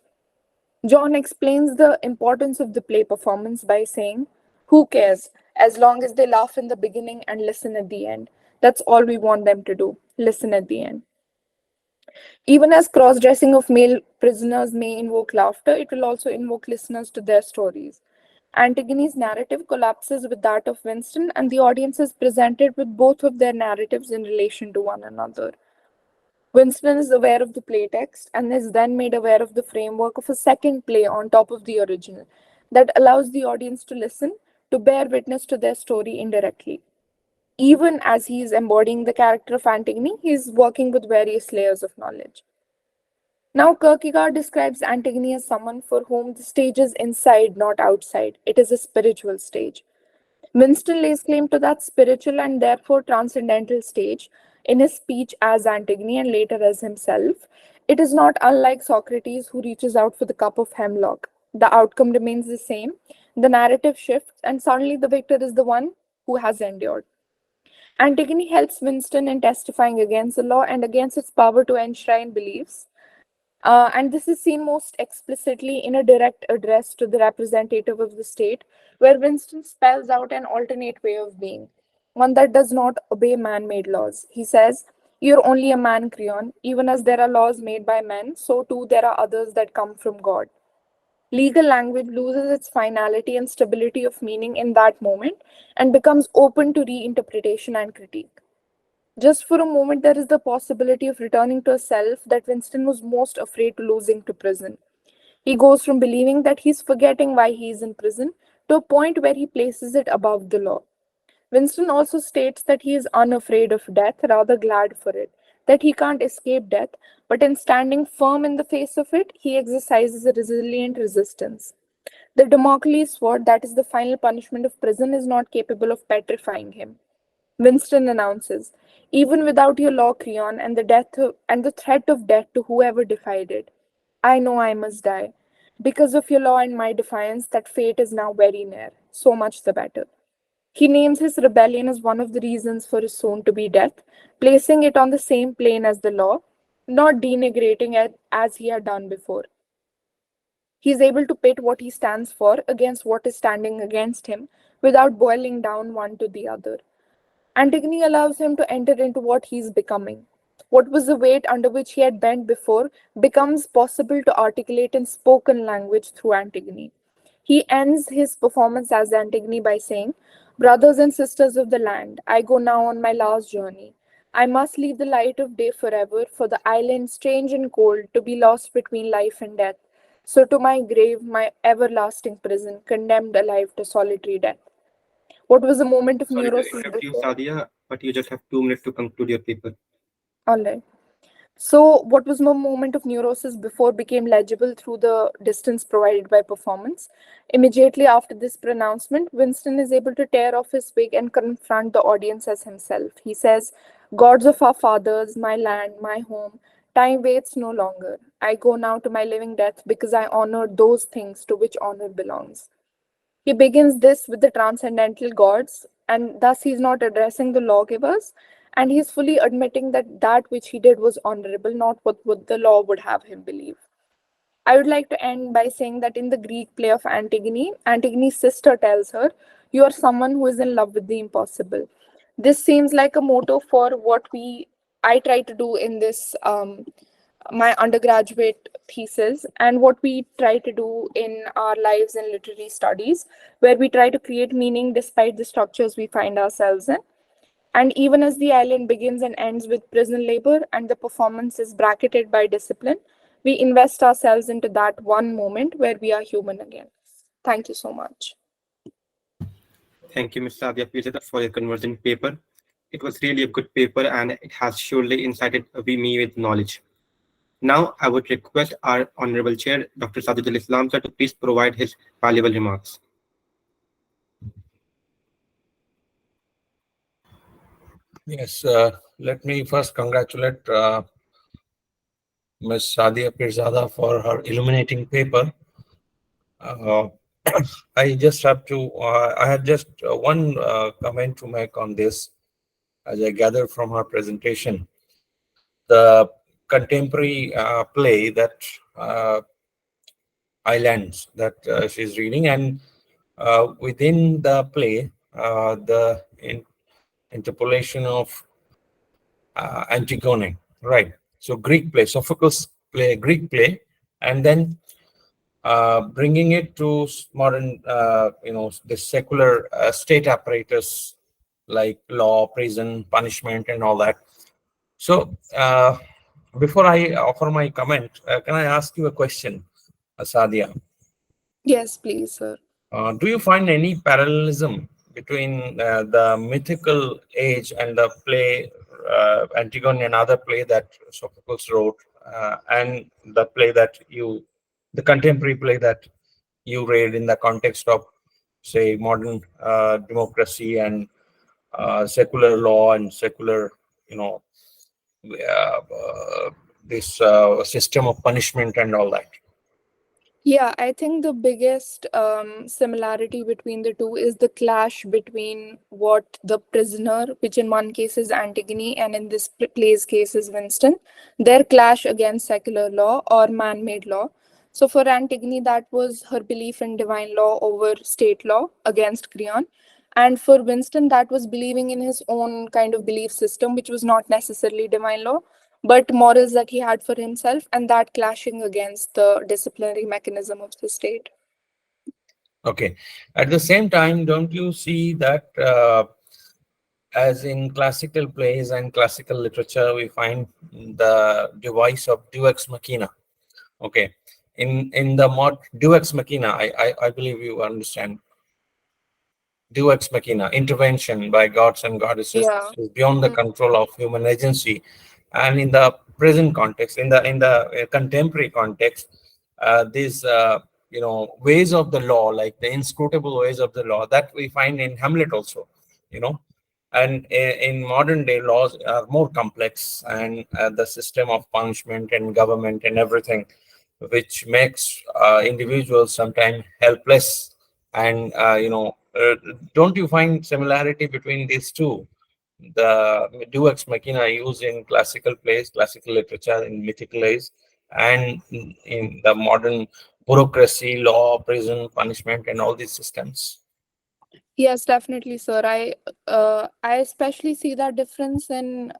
John explains the importance of the play performance by saying, "Who cares, as long as they laugh in the beginning and listen at the end? That's all we want them to do, listen at the end." Even as cross-dressing of male prisoners may invoke laughter, it will also invoke listeners to their stories. Antigone's narrative collapses with that of Winston, and the audience is presented with both of their narratives in relation to one another. Winston is aware of the play text and is then made aware of the framework of a second play on top of the original that allows the audience to listen, to bear witness to their story indirectly. Even as he is embodying the character of Antigone, he is working with various layers of knowledge. Now, Kierkegaard describes Antigone as someone for whom the stage is inside, not outside. It is a spiritual stage. Winston lays claim to that spiritual and therefore transcendental stage in his speech as Antigone and later as himself. It is not unlike Socrates, who reaches out for the cup of hemlock. The outcome remains the same, the narrative shifts, and suddenly the victor is the one who has endured. Antigone helps Winston in testifying against the law and against its power to enshrine beliefs. And this is seen most explicitly in a direct address to the representative of the state, where Winston spells out an alternate way of being, one that does not obey man made laws. He says, "You're only a man, Creon. Even as there are laws made by men, so too there are others that come from God." Legal language loses its finality and stability of meaning in that moment and becomes open to reinterpretation and critique. Just for a moment, there is the possibility of returning to a self that Winston was most afraid to losing to prison. He goes from believing that he's forgetting why he is in prison to a point where he places it above the law. Winston also states that he is unafraid of death, rather glad for it, that he can't escape death, but in standing firm in the face of it, he exercises a resilient resistance. The Damocles sword, that is the final punishment of prison, is not capable of petrifying him. Winston announces, "Even without your law, Creon, and the threat of death to whoever defied it, I know I must die. Because of your law and my defiance, that fate is now very near. So much the better." He names his rebellion as one of the reasons for his soon-to-be death, placing it on the same plane as the law, not denigrating it as he had done before. He is able to pit what he stands for against what is standing against him without boiling down one to the other. Antigone allows him to enter into what he is becoming. What was the weight under which he had bent before becomes possible to articulate in spoken language through Antigone. He ends his performance as Antigone by saying, "Brothers and sisters of the land, I go now on my last journey. I must leave the light of day forever for the island strange and cold to be lost between life and death. So to my grave, my everlasting prison, condemned alive to solitary death." What was a moment of Sorry to neurosis interrupt you, before? Sadia, but you just have 2 minutes to conclude your paper. All right. So, what was my moment of neurosis before became legible through the distance provided by performance. Immediately after this pronouncement, Winston is able to tear off his wig and confront the audience as himself. He says, "Gods of our fathers, my land, my home, time waits no longer. I go now to my living death because I honor those things to which honor belongs." He begins this with the transcendental gods, and thus he is not addressing the lawgivers, and he is fully admitting that that which he did was honorable, not what the law would have him believe. I would like to end by saying that in the Greek play of Antigone, Antigone's sister tells her, "You are someone who is in love with the impossible." This seems like a motto for what I try to do in this my undergraduate thesis and what we try to do in our lives in literary studies, where we try to create meaning despite the structures we find ourselves in. And even as the island begins and ends with prison labor and the performance is bracketed by discipline, we invest ourselves into that one moment where we are human again. Thank you so much. Thank you, Ms. Sadia Pizeta, for your conversion paper. It was really a good paper and it has surely incited me with knowledge. Now, I would request our Honorable Chair, Dr. Sajidul Islam, sir, to please provide his valuable remarks. Yes, let me first congratulate Ms. Sadia Pirzada for her illuminating paper. I just have to, I had just one comment to make on this, as I gathered from her presentation. The contemporary play that Islands that she's reading, and within the play, the interpolation of Antigone, right? So Greek play, Sophocles play, Greek play, and then bringing it to modern, the secular state apparatus like law, prison, punishment, and all that. So before I offer my comment, can I ask you a question, Sadia? Yes, please, sir. Do you find any parallelism between the mythical age and the play Antigone, another play that Sophocles wrote, and the contemporary play that you read in the context of, say, modern democracy and secular law and secular, you know, this system of punishment and all that. Yeah, I think the biggest similarity between the two is the clash between what the prisoner, which in one case is Antigone and in this play's case is Winston, their clash against secular law or man-made law. So for Antigone, that was her belief in divine law over state law against Creon. And for Winston, that was believing in his own kind of belief system, which was not necessarily divine law, but morals that he had for himself, and that clashing against the disciplinary mechanism of the state. Okay. At the same time, don't you see that as in classical plays and classical literature, we find the device of deus machina. Okay. In the deus machina, I believe you understand. Deus machina, intervention by gods and goddesses, Yeah. is beyond the control of human agency. And in the present context, in the contemporary context, these ways of the law, like the inscrutable ways of the law, that we find in Hamlet also, and in modern day laws are more complex, and the system of punishment and government and everything, which makes individuals sometimes helpless. And don't you find similarity between these two? The deus machina used in classical plays, classical literature, in mythical plays, and in the modern bureaucracy, law, prison, punishment, and all these systems. Yes, definitely, sir. I especially see that difference in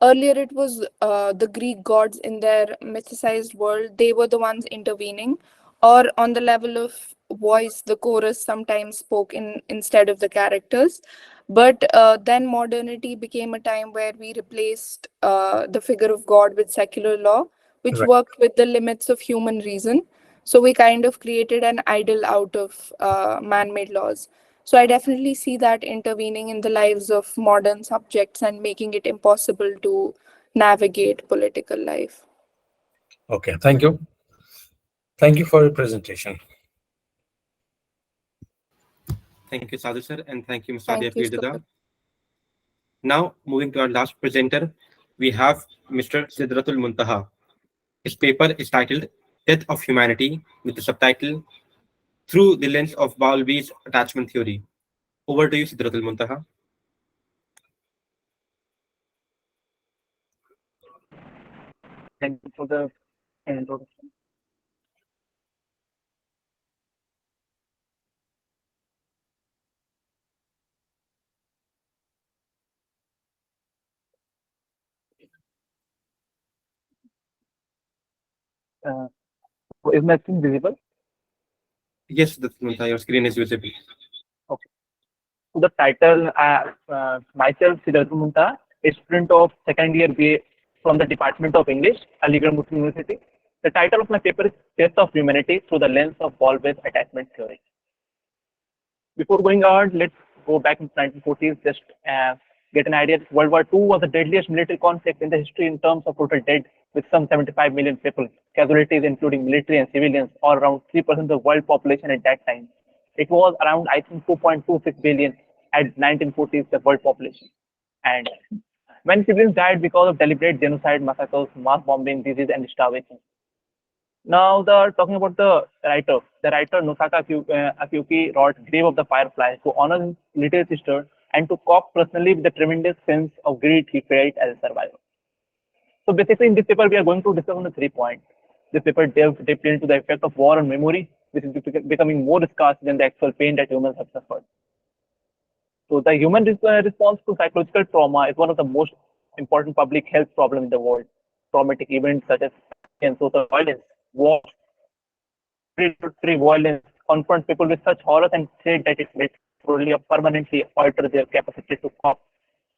earlier it was the Greek gods in their mythicized world. They were the ones intervening, or on the level of voice, the chorus sometimes spoke instead of the characters. But then modernity became a time where we replaced the figure of God with secular law, which Right. worked with the limits of human reason. So we kind of created an idol out of man-made laws. So I definitely see that intervening in the lives of modern subjects and making it impossible to navigate political life. Okay, thank you. Thank you for your presentation. Thank you, Sadhu sir, and thank you, Mr. Thank Adya you, sir. Pirdada. Now, moving to our last presenter, we have Mr. Sidratul Muntaha. His paper is titled Death of Humanity, with the subtitle Through the Lens of Bowlby's Attachment Theory. Over to you, Sidratul Muntaha. Thank you for the introduction. Uh, is my screen visible? Yes, Sidratul Muntaha, your screen is visible. Okay. So the title, myself, Siddharth Munta, a student of second year BA from the Department of English, Aligarh Muslim University. The title of my paper is Death of Humanity Through the Lens of Ball-Based Attachment Theory. Before going on, let's go back into 1940s, just get an idea. World War II was the deadliest military conflict in the history in terms of total dead, with some 75 million people, casualties including military and civilians, or around 3% of the world population at that time. It was around, I think, 2.26 billion at 1940s, the world population. And many civilians died because of deliberate genocide, massacres, mass bombing, disease, and starvation. Now, talking about the writer Nosaka Akiyuki wrote Grave of the Firefly to honor his little sister and to cope personally with the tremendous sense of greed he felt as a survivor. So basically, in this paper, we are going to discuss on the 3 points. This paper delves deeply into the effect of war on memory, which is becoming more scarce than the actual pain that humans have suffered. So the human response to psychological trauma is one of the most important public health problems in the world. Traumatic events such as and social violence, wars, predatory violence confront people with such horror and threat that it may truly or permanently alter their capacity to cope,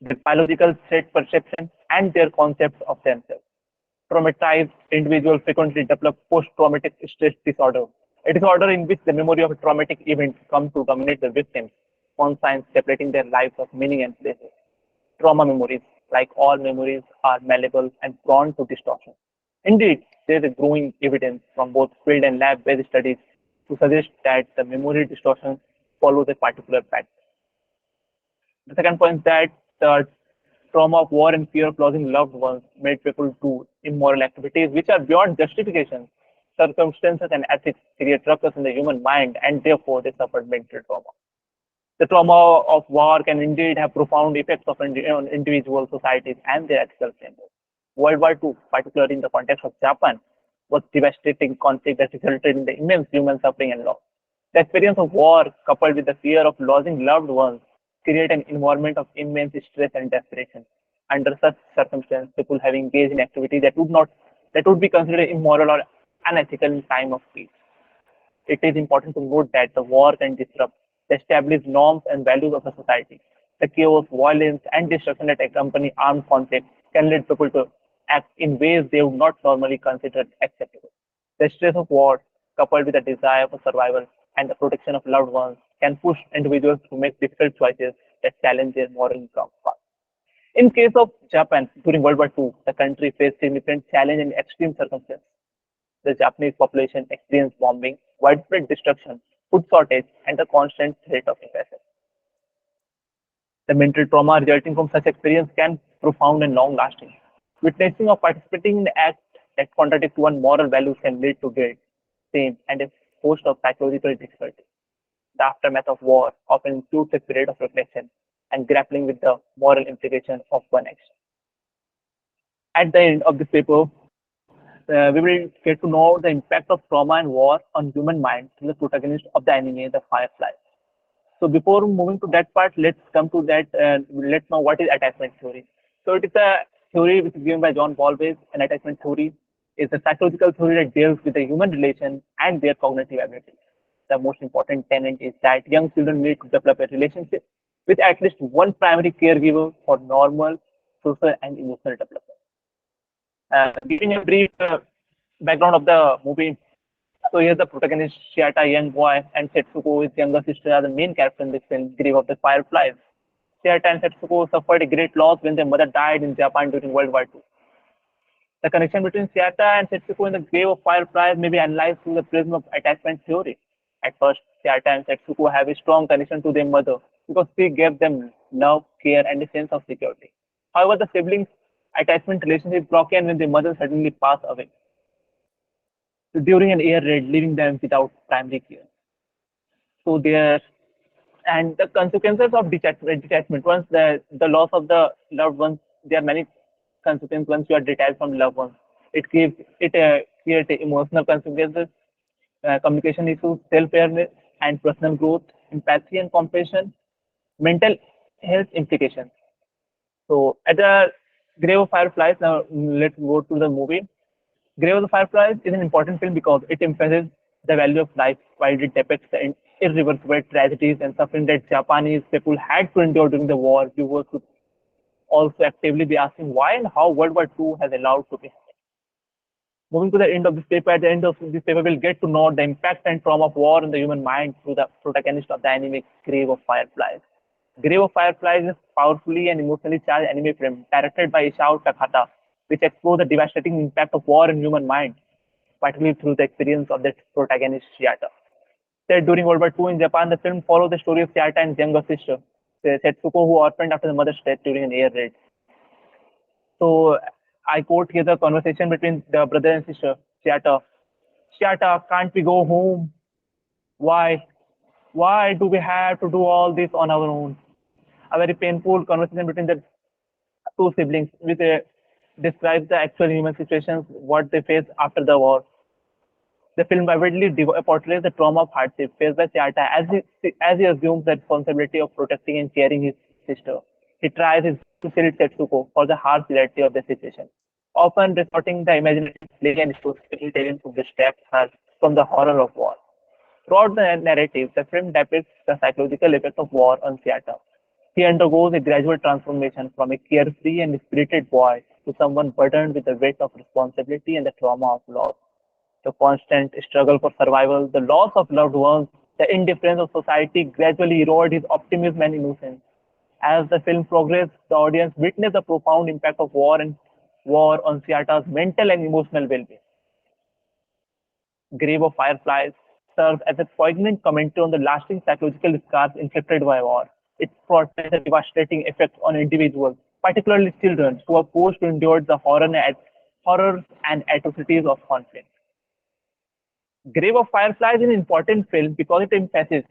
their biological threat perception, and their concepts of themselves. Traumatized individuals frequently develop post-traumatic stress disorder, a disorder in which the memory of a traumatic event comes to dominate the victims, conscience separating their lives of meaning and pleasure. Trauma memories, like all memories, are malleable and prone to distortion. Indeed, there is growing evidence from both field and lab-based studies to suggest that the memory distortion follows a particular pattern. The second point is that the trauma of war and fear of losing loved ones made people do immoral activities which are beyond justification. Circumstances and ethics create ruckus in the human mind, and therefore they suffered mental trauma. The trauma of war can indeed have profound effects on individual societies and their ethical framework. World War II, particularly in the context of Japan, was devastating conflict that resulted in the immense human suffering and loss. The experience of war, coupled with the fear of losing loved ones, create an environment of immense stress and desperation. Under such circumstances, people have engaged in activities that would be considered immoral or unethical in time of peace. It is important to note that the war can disrupt the established norms and values of a society. The chaos, violence, and destruction that accompany armed conflict can lead people to act in ways they would not normally consider acceptable. The stress of war, coupled with the desire for survival and the protection of loved ones, can push individuals to make difficult choices that challenge their moral compass. In case of Japan during World War II, the country faced significant challenge in extreme circumstances. The Japanese population experienced bombing, widespread destruction, food shortage, and the constant threat of invasion. The mental trauma resulting from such experience can be profound and long-lasting. Witnessing or participating in acts that contradict one's moral values can lead to guilt, shame, and a host of psychological difficulties. The aftermath of war often includes a period of reflection and grappling with the moral implications of one action. At the end of this paper, we will get to know the impact of trauma and war on human mind through the protagonist of the anime, the Firefly. So before moving to that part, let's come to that. Let's know what is attachment theory. So it is a theory which is given by John Bowlby. An attachment theory is a psychological theory that deals with the human relation and their cognitive ability. The most important tenet is that young children need to develop a relationship with at least one primary caregiver for normal social and emotional development. Giving a brief background of the movie. So here's the protagonist, Shiata, a young boy, and Setsuko, his younger sister, are the main character in this film, Grave of the Fireflies. Shiata and Setsuko suffered a great loss when their mother died in Japan during World War II. The connection between Shiata and Setsuko in the Grave of Fireflies may be analyzed through the prism of attachment theory. At first, Shiata and Setsuko have a strong connection to their mother because she gave them love, care, and a sense of security. However, the siblings' attachment relationship is broken when their mother suddenly passed away during an air raid, leaving them without primary care. So there, and the consequences of detachment, once the loss of the loved ones, there are many consequences once you are detached from loved ones. It creates emotional consequences, communication issues, self-awareness and personal growth, empathy and compassion, mental health implications. So at the Grave of Fireflies, now let's go to the movie. Grave of the Fireflies is an important film because it emphasizes the value of life while it depicts the irreversible tragedies and suffering that Japanese people had to endure during the war. Viewers could also actively be asking why and how World War II has allowed to be happening. Moving to the end of this paper, at the end of this paper, we'll get to know the impact and trauma of war on the human mind through the protagonist of the anime Grave of Fireflies. Grave of Fireflies is a powerfully and emotionally charged anime film directed by Isao Takahata, which explores the devastating impact of war on human mind, particularly through the experience of the protagonist Shiata. Set during World War II in Japan, the film follows the story of Shiata and his younger sister, Setsuko, who orphaned after the mother's death during an air raid. So I quote here the conversation between the brother and sister, Shiata. Shiata, can't we go home? Why? Why do we have to do all this on our own? A very painful conversation between the two siblings, which describes the actual human situations, what they face after the war. The film vividly portrays the trauma of hardship faced by Shiata as he assumes the responsibility of protecting and caring his sister. He tries his best to shield Setsuko for the harsh reality of the situation, often resorting the imaginative play and storytelling to distract her from the horror of war. Throughout the narrative, the film depicts the psychological effect of war on Shiata. He undergoes a gradual transformation from a carefree and spirited boy to someone burdened with the weight of responsibility and the trauma of loss. The constant struggle for survival, the loss of loved ones, the indifference of society gradually erode his optimism and innocence. As the film progresses, the audience witness the profound impact of war and war on Siata's mental and emotional well-being. Grave of Fireflies serves as a poignant commentary on the lasting psychological scars inflicted by war. It portrays the devastating effects on individuals, particularly children, who are forced to endure the horrors and atrocities of conflict. Grave of Fireflies is an important film because it emphasizes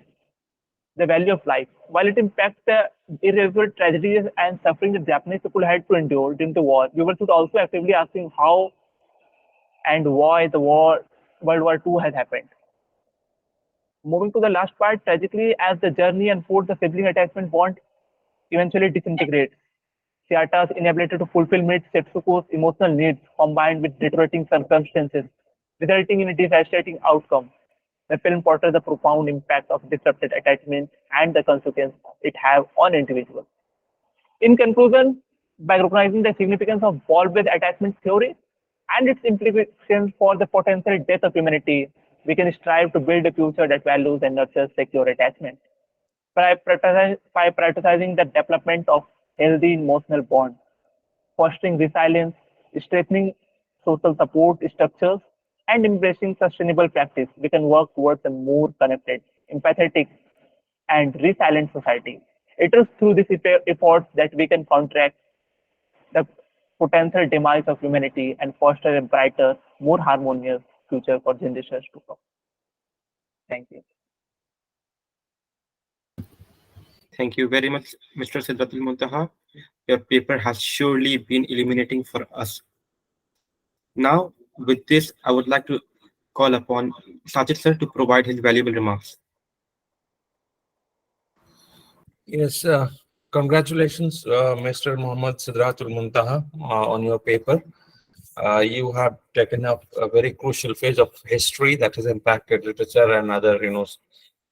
the value of life. While it impacts the irreversible tragedies and suffering the Japanese people had to endure during the war, viewers should also actively asking how and why the World War II has happened. Moving to the last part, tragically, as the journey unfolds, the sibling attachment bond eventually disintegrates. Siata's inability to fulfill meets Setsuko's emotional needs combined with deteriorating circumstances, resulting in a devastating outcome. The film portrays the profound impact of disrupted attachment and the consequences it has on individuals. In conclusion, by recognizing the significance of ball-based attachment theory and its implications for the potential death of humanity, we can strive to build a future that values and nurtures secure attachment. By prioritizing the development of healthy emotional bonds, fostering resilience, strengthening social support structures, and embracing sustainable practice, we can work towards a more connected, empathetic, and resilient society. It is through these efforts that we can counteract the potential demise of humanity and foster a brighter, more harmonious future for generations to come. Thank you. Thank you very much, Mr. Sidratul Muntaha. Your paper has surely been illuminating for us. Now, with this, I would like to call upon Sajid sir to provide his valuable remarks. Yes, congratulations, Mr. Muhammad Sidratul Muntaha, on your paper. You have taken up a very crucial phase of history that has impacted literature and other,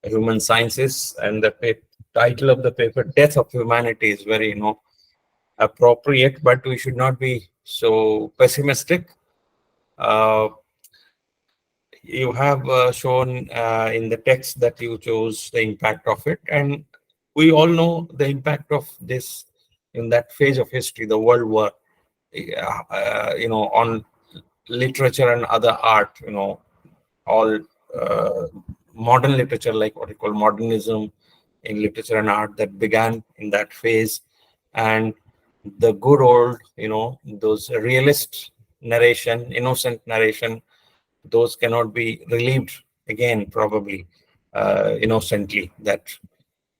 human sciences. And the title of the paper, "Death of Humanity," is very, appropriate. But we should not be so pessimistic. You have shown in the text that you chose the impact of it, and we all know the impact of this in that phase of history, the World War, on literature and other art, all modern literature, like what you call modernism in literature and art, that began in that phase. And the good old, those realist narration, innocent narration, those cannot be relieved again, probably innocently, that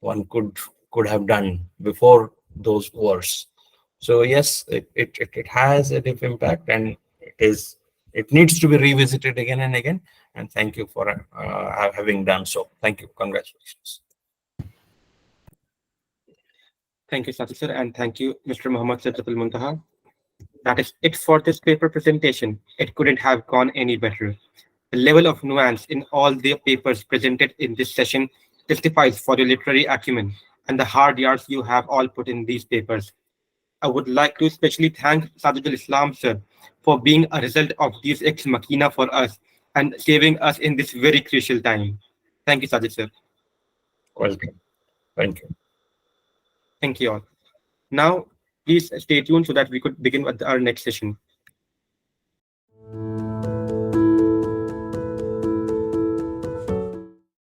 one could have done before those wars. So yes, it has a deep impact, and it needs to be revisited again and again. And thank you for having done so. Thank you. Congratulations. Thank you, Sajid sir, and thank you, Mr. Muhammad Sidratul Muntaha. That is it for this paper presentation. It couldn't have gone any better. The level of nuance in all the papers presented in this session testifies for your literary acumen and the hard yards you have all put in these papers. I would like to especially thank Sajidul Islam sir for being a result of Deus Ex Machina for us and saving us in this very crucial time. Thank you, Sajid sir. Welcome. Thank you. Thank you all. Now, please stay tuned so that we could begin with our next session.